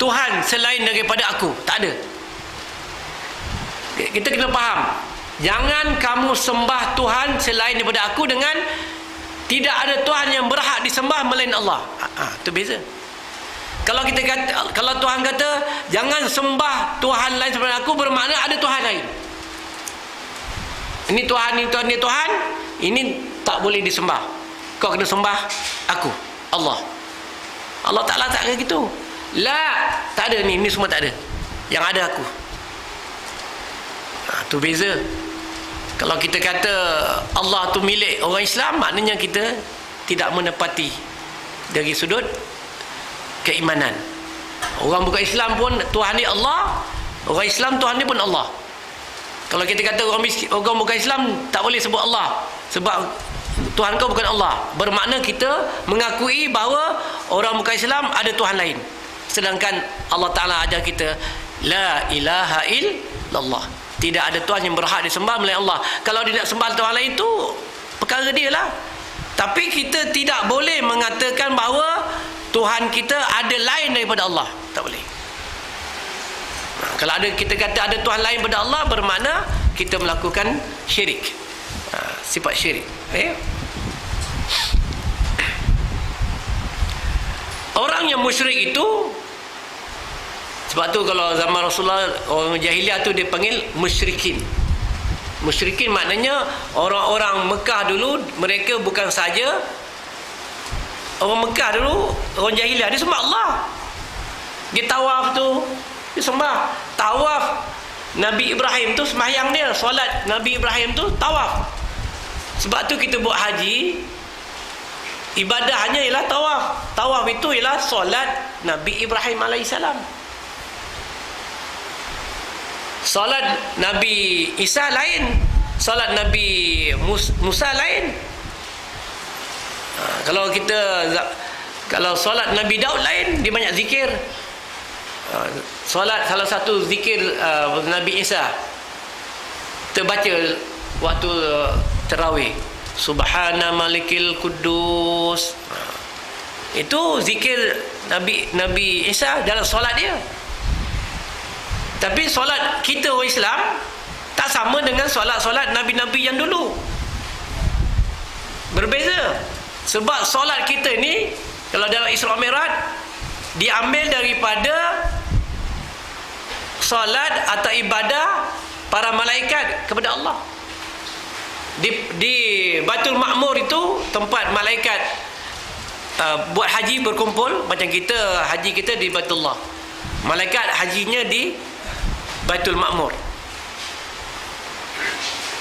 Tuhan selain daripada aku. Tak ada. Kita kena faham, jangan kamu sembah Tuhan selain daripada aku, dengan tidak ada Tuhan yang berhak disembah melain Allah. Itu beza. Kalau kita kata, kalau Tuhan kata jangan sembah Tuhan lain selain aku, bermakna ada Tuhan lain. Ini Tuhan, ini Tuhan, ini Tuhan, ini tak boleh disembah. Kau kena sembah aku, Allah. Allah Ta'ala tak kata gitu. La, tak ada ni semua tak ada. Yang ada aku. Tu beza. Kalau kita kata Allah tu milik orang Islam, maknanya kita tidak menepati dari sudut keimanan. Orang bukan Islam pun Tuhan dia Allah, orang Islam Tuhan dia pun Allah. Kalau kita kata orang bukan Islam tak boleh sebut Allah sebab Tuhan kau bukan Allah, bermakna kita mengakui bahawa orang bukan Islam ada Tuhan lain. Sedangkan Allah Ta'ala ajar kita la ilaha illallah, tidak ada Tuhan yang berhak disembah melainkan Allah. Kalau dia nak sembah Tuhan lain, itu perkara dia lah. Tapi kita tidak boleh mengatakan bahawa Tuhan kita ada lain daripada Allah. Tak boleh. Kalau kita kata ada Tuhan lain daripada Allah, bermakna kita melakukan syirik. Sifat syirik. Orang yang musyrik itu, sebab tu kalau zaman Rasulullah, orang jahiliah tu dia panggil musyrikin. Musyrikin maknanya orang-orang Mekah dulu, mereka bukan saja orang Mekah dulu, orang jahiliah, dia sembah Allah. Dia tawaf tu, dia sembah. Tawaf Nabi Ibrahim tu sembahyang dia, solat Nabi Ibrahim tu tawaf. Sebab tu kita buat haji, ibadahnya ialah tawaf. Tawaf itu ialah solat Nabi Ibrahim alaihissalam. Solat Nabi Isa lain, solat Nabi Musa lain. Kalau solat Nabi Daud lain, dia banyak zikir. Solat salah satu zikir Nabi Isa terbaca waktu tarawih, Subhana Malikil Kudus. Itu zikir Nabi Isa dalam solat dia. Tapi solat kita orang Islam tak sama dengan solat-solat Nabi-Nabi yang dulu. Berbeza. Sebab solat kita ni, kalau dalam Isra Mi'raj, diambil daripada solat atau ibadah para malaikat kepada Allah. Di Baitul Ma'mur itu tempat malaikat buat haji berkumpul. Macam kita, haji kita di Baitullah, malaikat hajinya di Baitul Ma'mur.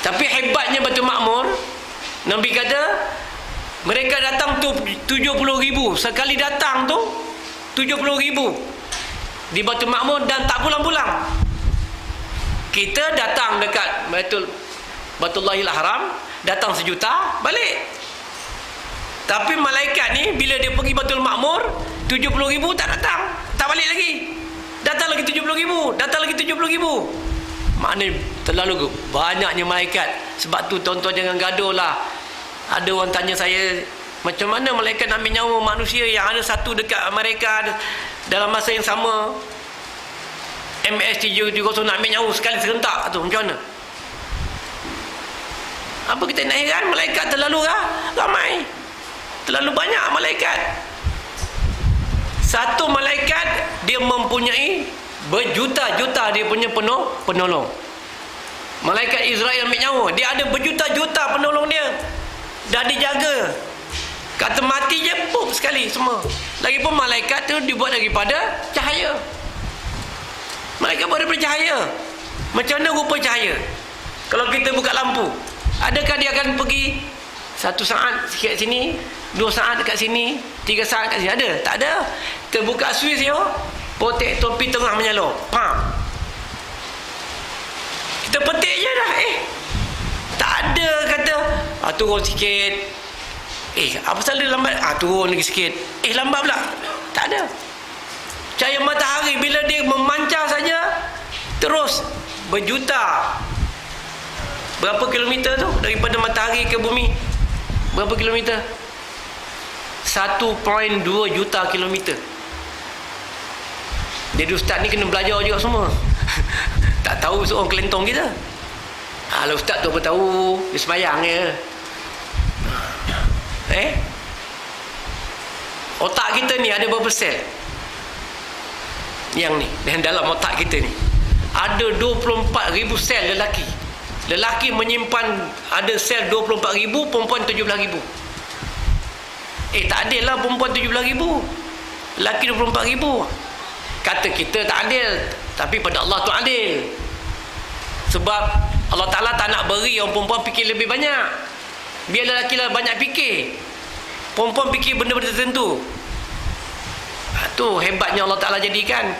Tapi hebatnya Baitul Ma'mur, Nabi kata mereka datang tu 70,000 sekali datang tu, 70,000 di Baitul Ma'mur dan tak pulang-pulang. Kita datang dekat Baitullahil Haram, datang 1 juta, balik. Tapi malaikat ni bila dia pergi Baitul Ma'mur, 70,000 tak datang, tak balik lagi. Datang lagi 70,000, datang lagi 70,000. Maknanya terlalu banyaknya malaikat. Sebab tu tuan-tuan jangan gaduh lah. Ada orang tanya saya, Macam mana malaikat nak ambil nyawa manusia yang ada satu dekat Amerika dalam masa yang sama? MS-770 nak ambil nyawa sekali serentak tu, macam mana? Apa kita nak heran? Malaikat terlalu ramai, terlalu banyak malaikat. Satu malaikat dia mempunyai berjuta-juta dia punya penolong. Malaikat Israel ambil nyawa, dia ada berjuta-juta penolong dia, dah dijaga. Kata mati je, pop sekali semua. Lagipun malaikat tu dibuat daripada cahaya. Malaikat buat daripada cahaya. Macam mana rupa cahaya? Kalau kita buka lampu, adakah dia akan pergi 1 saat sikit sini, 2 saat dekat sini, 3 saat dekat sini? Ada? Tak ada. Kita buka switch yo, potek topi tengah menyala. Pam. Kita petik je dah. Tak ada kata turun sikit. Apa salah dia lambat? Turun lagi sikit. Lambat pula. Tak ada. Cahaya matahari bila dia memancar saja terus berjuta. Berapa kilometer tu daripada matahari ke bumi? Berapa kilometer? 1.2 juta kilometer. Jadi ustaz ni kena belajar juga semua. Tak tahu seorang kelentong kita. Kalau ustaz tu apa tahu, dia sembahyang je. Otak kita ni ada berapa sel? Yang ni, dan dalam otak kita ni ada 24,000 sel lelaki. Lelaki menyimpan ada sel 24,000, perempuan 17,000. Tak adil lah perempuan 17,000, lelaki 24,000. Kata kita tak adil, tapi pada Allah tu adil. Sebab Allah Ta'ala tak nak beri orang perempuan fikir lebih banyak. Biar lelaki lah banyak fikir, perempuan fikir benda-benda tertentu. Tu hebatnya Allah Ta'ala jadikan.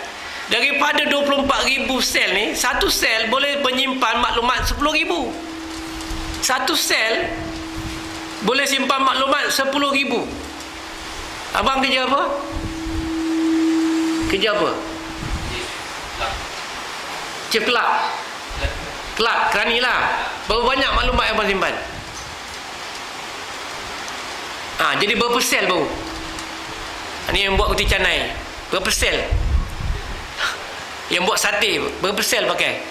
Daripada 24,000 sel ni, satu sel boleh menyimpan maklumat 10,000. Satu sel boleh simpan maklumat 10,000. Abang kerja apa? Kerja apa? Chief Clerk. Clerk, kerani lah. Berapa banyak maklumat yang abang simpan? Jadi berapa sel baru? Ni yang buat roti canai, berapa sel? Yang buat sate, berapa sel pakai?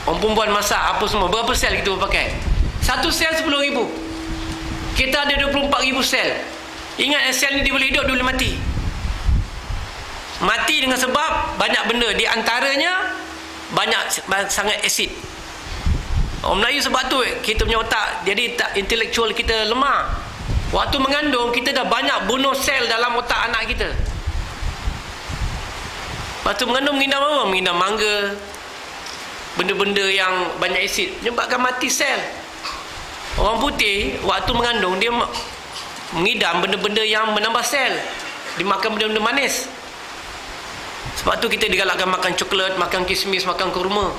Orang perempuan masak apa semua, berapa sel kita pakai? Satu sel 10,000. Kita ada 24,000 sel. Ingat sel ni dia boleh hidup, dia boleh mati. Mati dengan sebab banyak benda, di antaranya banyak sangat asid. Orang Melayu sebab tu kita punya otak jadi tak intelektual kita lemah. Waktu mengandung kita dah banyak bunuh sel dalam otak anak kita. Waktu mengandung mengidam apa? Mengidam mangga, benda-benda yang banyak asid menyebabkan mati sel. Orang putih waktu mengandung dia mengidam benda-benda yang menambah sel. Dia makan benda-benda manis. Sebab tu kita digalakkan makan coklat, makan kismis, makan kurma,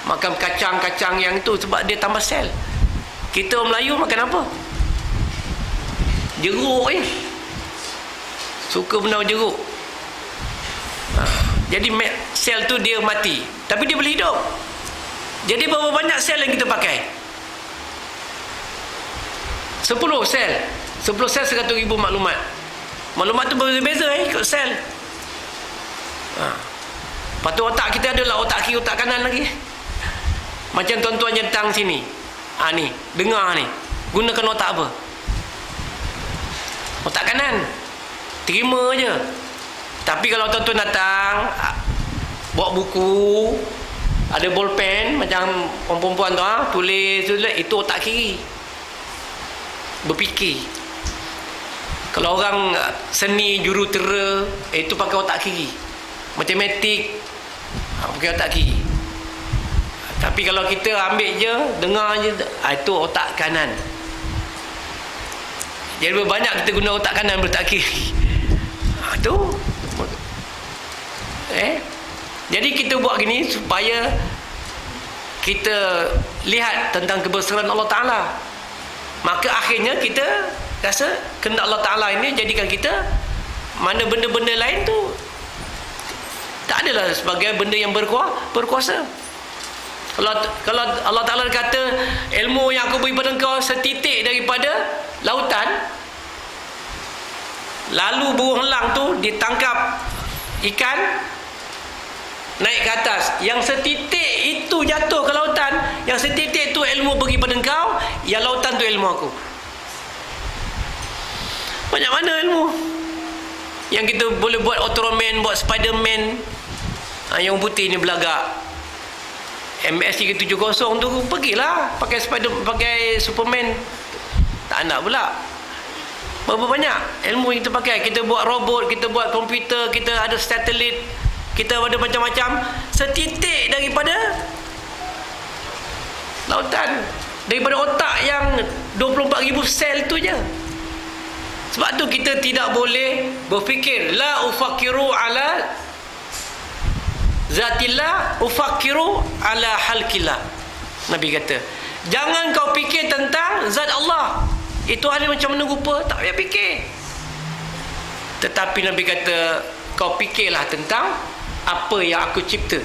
makan kacang-kacang yang itu, sebab dia tambah sel. Kita orang Melayu makan apa? Jeruk je. Suka benda jeruk. Jadi sel tu dia mati, tapi dia boleh hidup. Jadi berapa banyak sel yang kita pakai? 10 sel. 10 sel 100,000 maklumat. Maklumat tu berbeza ikut sel. Lepas tu otak kita adalah otak kiri, otak kanan lagi. Macam tuan-tuan yang datang sini, ni dengar ni, gunakan otak apa? Otak kanan. Terima je. Tapi kalau tuan-tuan datang bawa buku, ada bolpen macam orang perempuan tu, tulis, itu otak kiri, berfikir. Kalau orang seni, jurutera, itu pakai otak kiri. Matematik, pakai otak kiri. Tapi kalau kita ambil je, dengar je, itu otak kanan. Jadi banyak kita guna otak kanan, otak kiri. Tu. Jadi kita buat gini supaya kita lihat tentang kebesaran Allah Ta'ala. Maka akhirnya kita rasa kehendak Allah Ta'ala ini jadikan kita, mana benda-benda lain tu tak adalah sebagai benda yang berkuasa. Kalau Allah Ta'ala kata ilmu yang aku beri pada engkau setitik daripada lautan, lalu burung elang tu ditangkap ikan, naik ke atas, yang setitik itu jatuh ke lautan, yang setitik tu ilmu bagi pada engkau, yang lautan tu ilmu aku. Banyak mana ilmu yang kita boleh buat Ultraman, buat Spiderman. Yang putih ni belagak MS370 tu, pergilah pakai pakai Superman, tak nak pula. Berapa banyak ilmu yang kita pakai. Kita buat robot, kita buat komputer, kita ada satelit, kita ada macam-macam. Setitik daripada lautan, daripada otak yang 24,000 sel tu je. Sebab tu kita tidak boleh berfikir la ufakiru ala zatillah, ufakiru ala halkillah. Nabi kata, jangan kau fikir tentang zat Allah, itu hal macam mana rupa, tak payah fikir. Tetapi Nabi kata, kau fikirlah tentang apa yang aku cipta.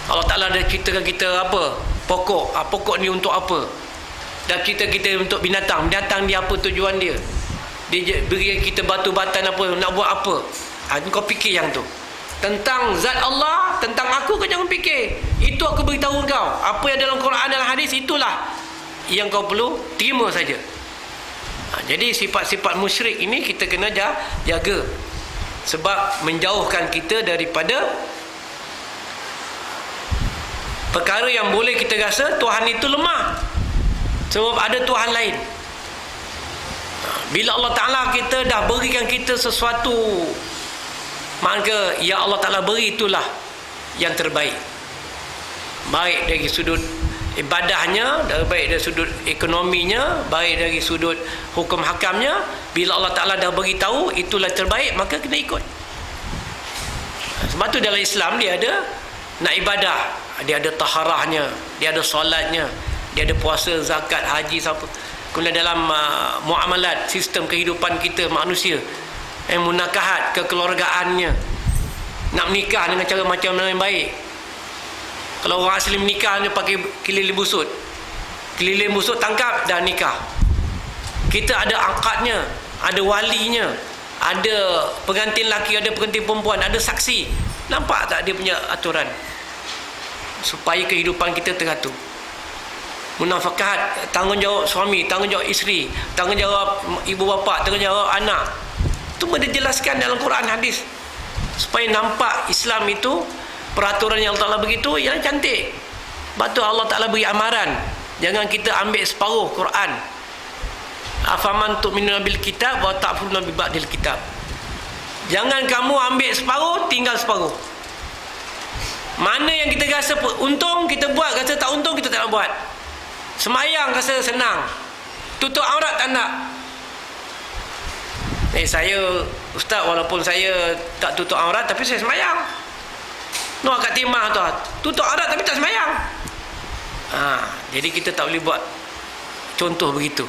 Allah Ta'ala dah ciptakan kita apa? Pokok. Pokok ni untuk apa? Dah cipta kita untuk binatang. Binatang dia apa tujuan dia? Dia beri kita batu-batan apa, nak buat apa? Kau fikir yang tu. Tentang zat Allah, tentang aku, kau jangan fikir. Itu aku beritahu kau. Apa yang dalam Quran dan hadis, itulah yang kau perlu terima saja. Jadi sifat-sifat musyrik ini kita kena jaga. Sebab menjauhkan kita daripada perkara yang boleh kita rasa Tuhan itu lemah. Sebab ada Tuhan lain. Bila Allah Ta'ala kita dah berikan kita sesuatu, maka yang Allah Ta'ala beri itulah yang terbaik. Baik dari sudut ibadahnya, baik dari sudut ekonominya, baik dari sudut hukum hakamnya. Bila Allah Ta'ala dah beritahu itulah terbaik, maka kena ikut. Sebab tu dalam Islam dia ada nak ibadah, dia ada taharahnya, dia ada solatnya, dia ada puasa, zakat, haji, siapa. Kemudian dalam muamalat, sistem kehidupan kita manusia, munakahat, kekeluargaannya, nak menikah dengan cara macam mana yang baik. Kalau orang asli menikah dia pakai kelilin busut, tangkap dah nikah. Kita ada akadnya, ada walinya, ada pengantin laki, ada pengantin perempuan, ada saksi. Nampak tak dia punya aturan supaya kehidupan kita teratur. Munafaqat, tanggungjawab suami, tanggungjawab isteri, tanggungjawab ibu bapa, tanggungjawab anak. Itu dijelaskan dalam Quran hadis supaya nampak Islam itu peraturan yang Allah Ta'ala begitu yang cantik. Sebab tu Allah Ta'ala beri amaran, jangan kita ambil separuh Quran. Afaman tu'minuna bil kitab wa ta'furuna bi ba'dil kitab. Jangan kamu ambil separuh, tinggal separuh. Mana yang kita rasa untung kita buat, rasa tak untung kita tak nak buat. Semayang rasa senang, tutup aurat tak nak. Saya ustaz, walaupun saya tak tutup aurat tapi saya semayang. No, akad timah tu tutup aurat tapi tak semayang. Jadi kita tak boleh buat contoh begitu.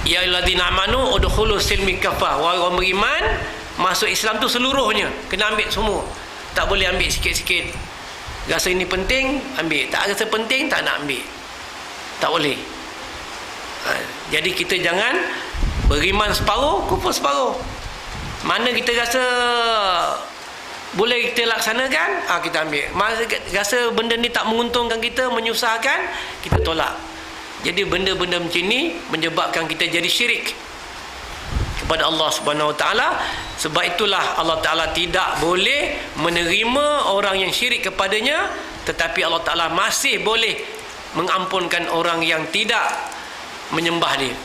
Ya alladzina amanu udkhulu silmi kafah. Orang beriman masuk Islam tu seluruhnya, kena ambil semua. Tak boleh ambil sikit-sikit. Rasa ini penting, ambil. Tak rasa penting, tak nak ambil. Tak boleh. Jadi kita jangan beriman separuh, kufur separuh. Mana kita rasa boleh kita laksanakan, kita ambil. Masa rasa benda ni tak menguntungkan kita, menyusahkan, kita tolak. Jadi benda-benda macam ni menyebabkan kita jadi syirik kepada Allah Subhanahu Wa Taala. Sebab itulah Allah Taala tidak boleh menerima orang yang syirik kepadanya, tetapi Allah Taala masih boleh mengampunkan orang yang tidak menyembah dia.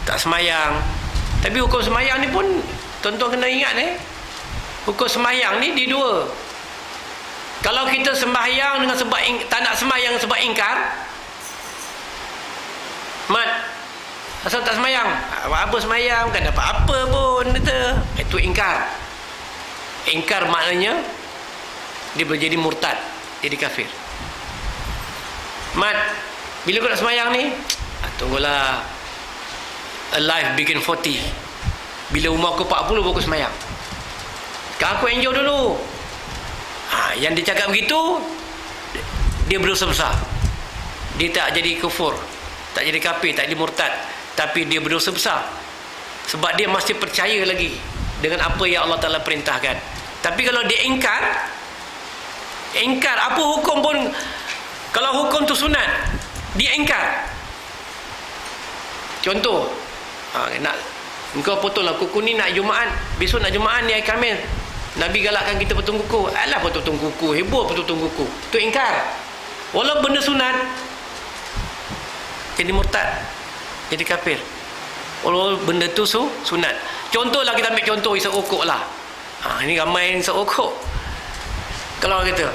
Tak semayang. Tapi hukum semayang ni pun tuan-tuan kena ingat hukum semayang ni di dua. Kalau kita sembahyang dengan sebab tak nak sembahyang sebab ingkar, asal tak semayang, apa semayang, kan dapat apa pun, kata itu ingkar. Ingkar maknanya dia boleh jadi murtad, jadi kafir. Bila kau nak semayang ni, tunggulah alive begin 40. Bila umur aku 40 baru aku semayang. Aku enjoy dulu. Yang dia cakap begitu, dia berdosa besar. Dia tak jadi kufur, tak jadi kafir, tak jadi murtad, tapi dia berdosa besar. Sebab dia masih percaya lagi dengan apa yang Allah Ta'ala perintahkan. Tapi kalau dia ingkar apa hukum pun, kalau hukum tu sunat, dia ingkar. Contoh, nak engkau potonglah kuku ni nak Jumaat, besok nak Jumaat ni hari Khamis, Nabi galakkan kita potong kuku. Alah potong kuku, heboh potong kuku. Tu ingkar. Walaupun benda sunat, jadi murtad, jadi kafir. Walaupun benda tu sunat. Contohlah, kita ambil contoh isap okok lah. Ini ramai isap okok. Kalau kita,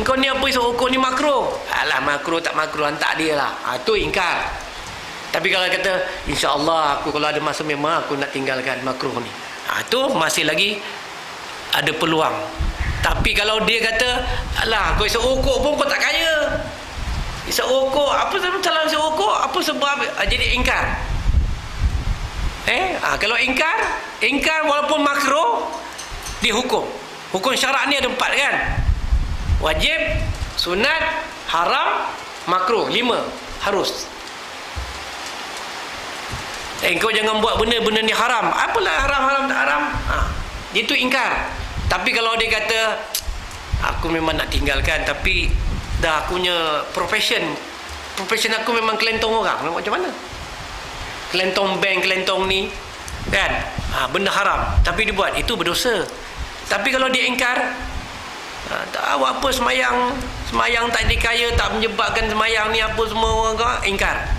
engkau ni apa isap okok ni makruh. Alah makruh tak makruh, hantar dia lah. Tu ingkar. Tapi kalau kata, insya-Allah aku kalau ada masa memang aku nak tinggalkan makruh ni. Tu masih lagi ada peluang. Tapi kalau dia kata, alah kau isap okok pun kau tak kaya. Isap okok, apa salah isap okok? Apa sebab? Jadi ingkar. Kalau ingkar walaupun makruh, dihukum. Hukum syarak ni ada 4 kan? Wajib, sunat, haram, makruh. 5 harus. Kau jangan buat benda-benda ni haram. Apalah haram tak haram? Dia tu ingkar. Tapi kalau dia kata, aku memang nak tinggalkan, tapi dah aku punya profession aku memang kelentong orang. Nak macam mana? Kelentong bank, kelentong ni kan, benda haram, tapi dia buat, itu berdosa. Tapi kalau dia ingkar, tak awak apa semayang tak dikaya, tak menyebabkan semayang ni apa semua orang ingkar.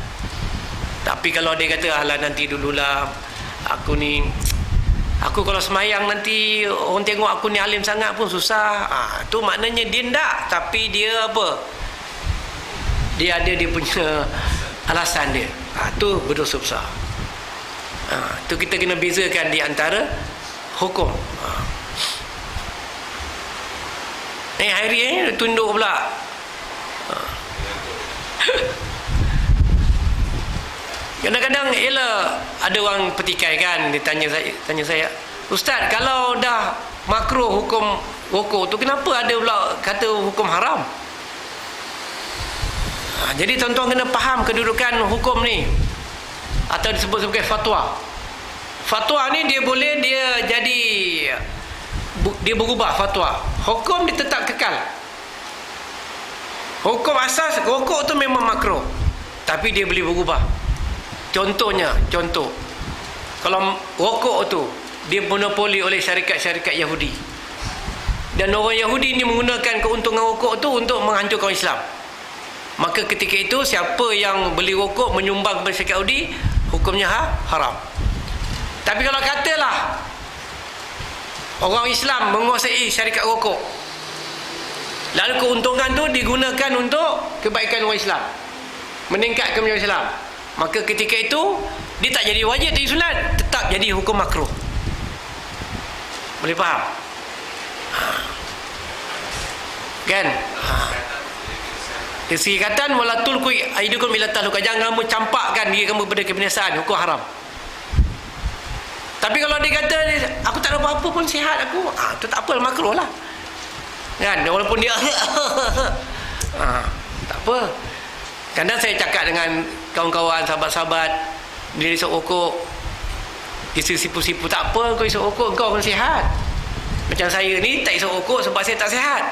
Tapi kalau dia kata, alah nanti dululah, aku kalau semayang nanti orang tengok aku ni alim sangat pun susah. Tu maknanya dia tak, tapi dia apa? Dia ada dia punya alasan dia. Tu berdosa besar. Tu kita kena bezakan di antara hukum. Hari ni tunduk pula. Kadang-kadang ialah ada orang petikai kan, dia tanya saya, Ustaz, kalau dah makruh hukum rokok tu, kenapa ada pula kata hukum haram? Jadi tuan-tuan kena faham kedudukan hukum ni, atau disebut sebagai fatwa. Fatwa ni dia boleh dia berubah fatwa. Hukum dia tetap kekal. Hukum asas rokok tu memang makruh, tapi dia boleh berubah. Contoh, kalau rokok tu dia monopoli oleh syarikat-syarikat Yahudi, dan orang Yahudi ni menggunakan keuntungan rokok tu untuk menghancurkan Islam, maka ketika itu siapa yang beli rokok menyumbang kepada syarikat Yahudi, hukumnya haram. Tapi kalau katalah orang Islam menguasai syarikat rokok, lalu keuntungan tu digunakan untuk kebaikan orang Islam, meningkatkan orang Islam, maka ketika itu dia tak jadi wajib, tak jadi sunat, tetap jadi hukum makruh. Boleh faham? Kan? Kesikatan wala tulqu aidukum ila tahluka, jangan kamu campakkan diri kamu kepada kebinasaan, hukum haram. Tapi kalau dia kata aku tak ada apa-apa pun, sihat aku, tu tak apa, makruh lah. Kan? Walaupun dia tak apa. Kadang saya cakap dengan kawan-kawan, sahabat-sahabat, dia isap rokok, dia sipu-sipu, tak apa kau isap rokok, kau akan sihat. Macam saya ni tak isap rokok sebab saya tak sihat.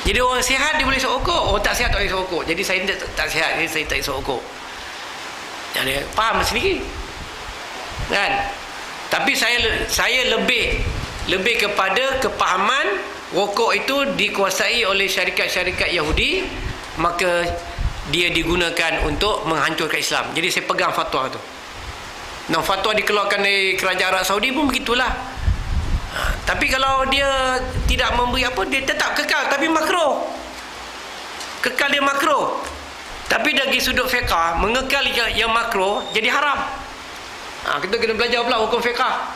Jadi orang sihat dia boleh isap rokok, orang tak sihat tak boleh isap rokok. Jadi saya tak sihat, jadi saya tak isap rokok. Jadi faham sendiri kan? Tapi saya lebih kepada kepahaman rokok itu dikuasai oleh syarikat-syarikat Yahudi, maka dia digunakan untuk menghancurkan Islam. Jadi saya pegang fatwa tu. Dan fatwa dikeluarkan dari kerajaan Arab Saudi pun begitulah. Tapi kalau dia tidak memberi apa, dia tetap kekal, tapi makruh. Kekal dia makruh. Tapi dari sudut fiqah, mengekal yang makruh jadi haram. Kita kena belajar pula hukum fiqah.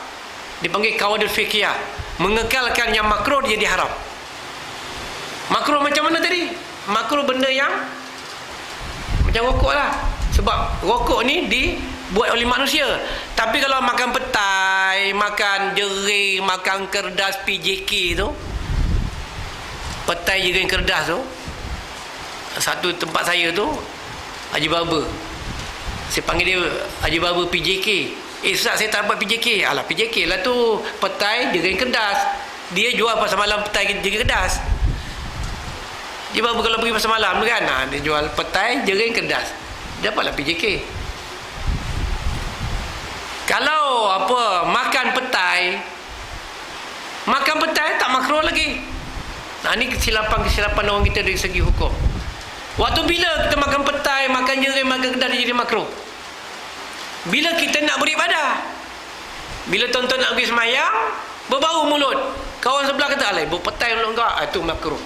Dipanggil qawaidul fiqhiyah. Mengekalkan yang makruh dia jadi haram. Makruh macam mana tadi? Makruh benda yang macam rokok lah. Sebab rokok ni dibuat oleh manusia. Tapi kalau makan petai, makan jering, makan kerdas PJK tu, petai jering kerdas tu, satu tempat saya tu Haji Baba, saya panggil dia Haji Baba PJK. Ustaz, saya tak dapat PJK. Alah, PJK lah tu, petai jering kerdas. Dia jual pasar malam petai jering kerdas. Dia baru kalau pergi pasar malam tu kan, dia jual petai jering kerdas, dapatlah PJK. Kalau apa makan petai tak makruh lagi. Ni kesilapan orang kita dari segi hukum. Waktu bila kita makan petai, makan jering, makan kerdas, dia jadi makruh bila kita nak beribadah. Bila tuan-tuan nak pergi semayang, berbau mulut, kawan sebelah kata, alai bau petai mulut kau, itu makruh.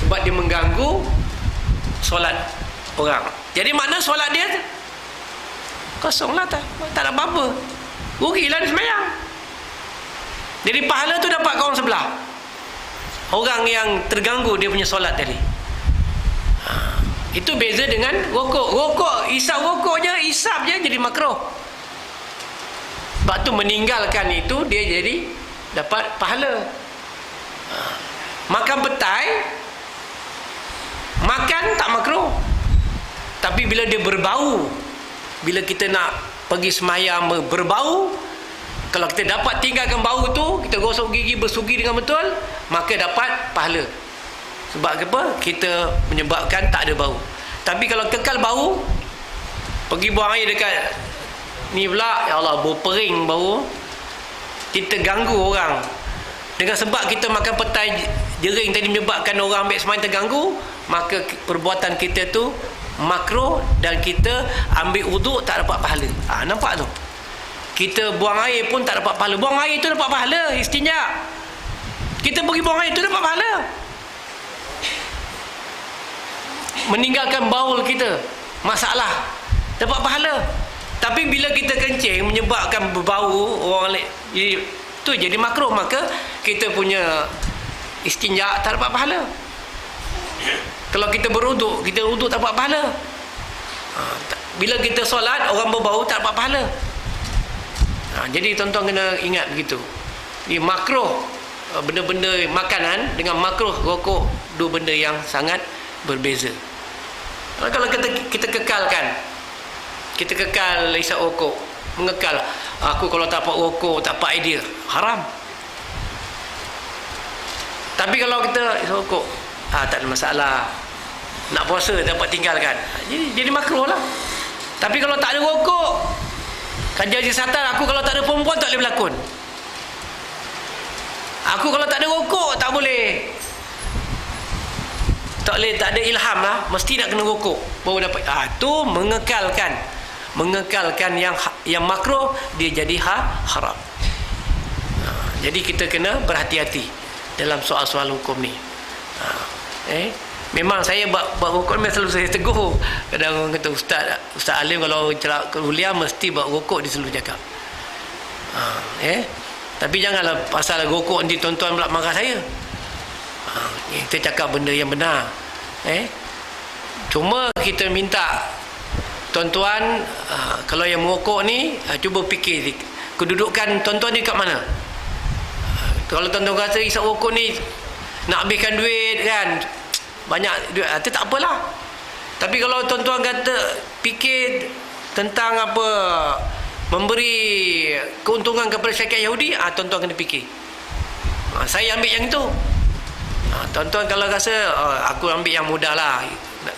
Sebab dia mengganggu solat orang. Jadi makna solat dia kosong lah, tak ada apa-apa, rugilah dia semayang. Jadi pahala tu dapat kawan sebelah, orang yang terganggu dia punya solat tadi. Itu beza dengan rokok. Isap rokok je, isap je jadi makruh. Sebab tu meninggalkan itu dia jadi dapat pahala. Makan petai, makan tak makruh. Tapi bila dia berbau, bila kita nak pergi semayang berbau, kalau kita dapat tinggalkan bau tu, kita gosok gigi, bersugi dengan betul, maka dapat pahala. Sebab apa? Kita menyebabkan tak ada bau. Tapi kalau kekal bau, pergi buang air dekat ni pula, ya Allah, bau pering bau, kita ganggu orang. Dengan sebab kita makan petai jering tadi menyebabkan orang ambil semayang terganggu, maka perbuatan kita tu makruh dan kita ambil wuduk tak dapat pahala. Nampak tu? Kita buang air pun tak dapat pahala. Buang air tu dapat pahala, istinja. Kita pergi buang air tu dapat pahala. Meninggalkan baul kita, masalah, dapat pahala. Tapi bila kita kencing menyebabkan berbau orang lain, itu jadi makruh, maka kita punya istinja tak dapat pahala. Kalau kita beruduk, kita uduk tak dapat pahala. Bila kita solat, orang berbau tak dapat pahala. Jadi tuan-tuan kena ingat begitu. Ini makruh benda-benda makanan dengan makruh rokok, dua benda yang sangat berbeza. Kalau kita kekalkan, kita kekal isap rokok, mengekal, aku kalau tak dapat rokok, tak dapat idea, haram. Tapi kalau kita isap rokok, tak ada masalah, nak puasa dapat tinggalkan, jadi makruh lah. Tapi kalau tak ada rokok, kajian kesihatan, aku kalau tak ada perempuan tak boleh berlakon. Aku kalau tak ada rokok tak boleh. Tak boleh, tak ada ilham lah, mesti nak kena rokok baru dapat. Tu mengekalkan yang makruh, dia jadi haram. Jadi kita kena berhati-hati dalam soal-soal hukum ni. Memang saya buat rokok ni selalu saya tegur. Kadang orang kata Ustaz Alim kalau kuliah mesti buat rokok, dia selalu cakap. Tapi janganlah pasal rokok nanti tuan-tuan pula marah saya. Kita cakap benda yang benar. Cuma kita minta tuan-tuan, kalau yang merokok ni, cuba fikir kedudukan tuan-tuan ni kat mana. Kalau tuan-tuan kata isap rokok ni nak habiskan duit kan, banyak duit, itu tak apalah. Tapi kalau tuan-tuan kata fikir tentang apa, memberi keuntungan kepada syarikat Yahudi, tuan-tuan kena fikir. Saya ambil yang itu. Tuan-tuan kalau rasa aku ambil yang mudah lah,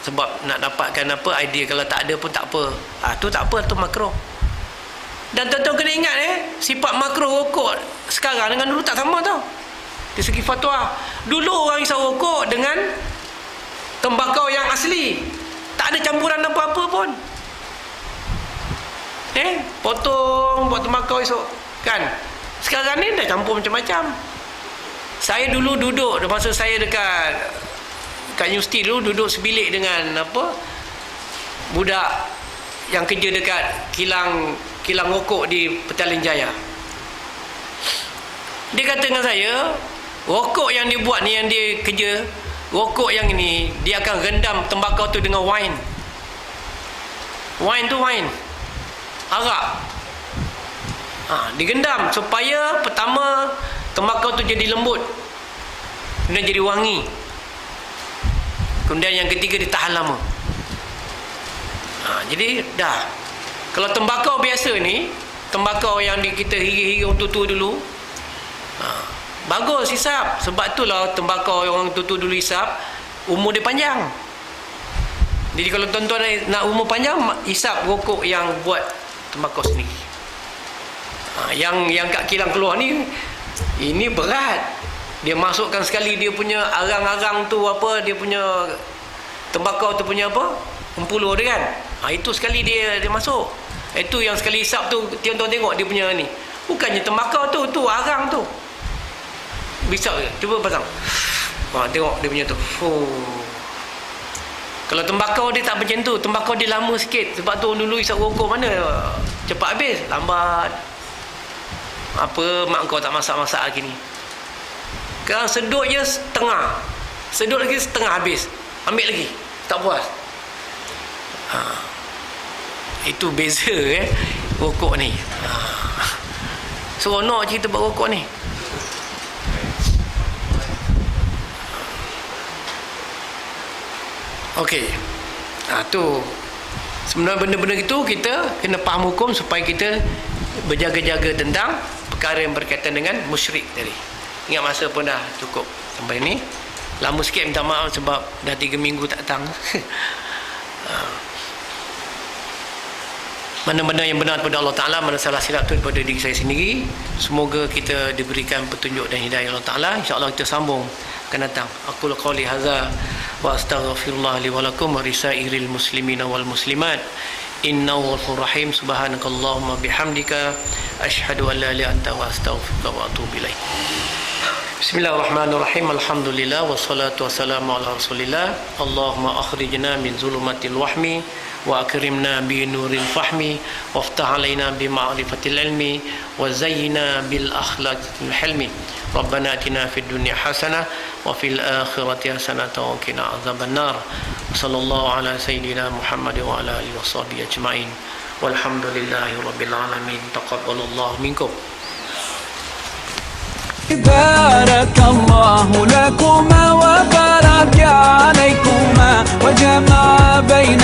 sebab nak dapatkan apa idea, kalau tak ada pun tak apa, tu tak apa, tu makruh. Dan tuan-tuan kena ingat sifat makruh rokok sekarang dengan dulu tak sama tau, dari segi fatwa. Dulu orang isap rokok dengan tembakau yang asli, tak ada campuran apa-apa pun. Potong buat tembakau esok kan. Sekarang ni dah campur macam-macam. Saya dulu duduk, masa saya dekat universiti dulu, duduk sebilik dengan budak yang kerja dekat kilang rokok di Petaling Jaya. Dia kata dengan saya, rokok yang dia buat ni, yang dia kerja, rokok yang ini, dia akan rendam tembakau tu dengan wine. Wine tu wine. arak. Digendam supaya pertama tembakau tu jadi lembut, kemudian jadi wangi, kemudian yang ketiga ditahan lama. Jadi dah. Kalau tembakau biasa ni, tembakau yang kita hiri-hiri orang tua dulu, bagus hisap. Sebab itulah tembakau yang orang tua dulu hisap, umur dia panjang. Jadi kalau tuan-tuan nak umur panjang, hisap rokok yang buat tembakau sendiri. Yang kat kilang keluar ni, ini berat. Dia masukkan sekali dia punya arang-arang tu apa, dia punya tembakau tu punya apa, empuluh dia kan. Itu sekali dia masuk. Itu yang sekali hisap tu, tuan-tuan tengok dia punya ni. Bukannya tembakau tu arang tu. Bisa cuba pasang. Tengok dia punya tu. Kalau tembakau dia tak macam tu, tembakau dia lama sikit. Sebab tu dulu hisap rokok mana cepat habis, lambat. Apa mak kau tak masak-masak lagi ni? Sekarang sedut je setengah, sedut lagi setengah habis, ambil lagi, tak puas. Itu beza rokok ni. Seronok cerita buat rokok ni. Okey. Tu sebenarnya benda-benda itu kita kena faham hukum supaya kita berjaga-jaga tentang perkara yang berkaitan dengan musyrik tadi. Ingat masa pun dah cukup sampai ni. Lama sikit, minta maaf sebab dah 3 minggu tak datang. Mana-mana yang benar daripada Allah Ta'ala, mana salah silap tu daripada diri saya sendiri. Semoga kita diberikan petunjuk dan hidayah Allah Ta'ala. InsyaAllah kita sambung akan datang. Aqulu qawli hadza wa astaghfirullah li wa lakum wa risairil muslimina wal muslimat. Innahu ghafurur rahim. Subhanakallahumma bihamdika asyhadu an la ilaha illa anta wa astaghfiruka wa atubu ilaik. Bismillahirrahmanirrahim. Alhamdulillah wassalatu wassalamu ala Rasulillah. Allahumma akhrijna min zulumatil wahmi wa akrimna bi nuril fahmi waftah alaina bi ma'rifatil ilmi wa zayyina bil akhlaqil hilmi. Rabbana atina fid dunya hasanah wa fil akhirati hasanah wa qina azaban nar. Sallallahu ala sayyidina Muhammad wa ala alihi washabbihi ajmain. Walhamdulillahi rabbil alamin. Taqabbalallahu minkum. بارك الله لكما وبارك عليكما وجمع بين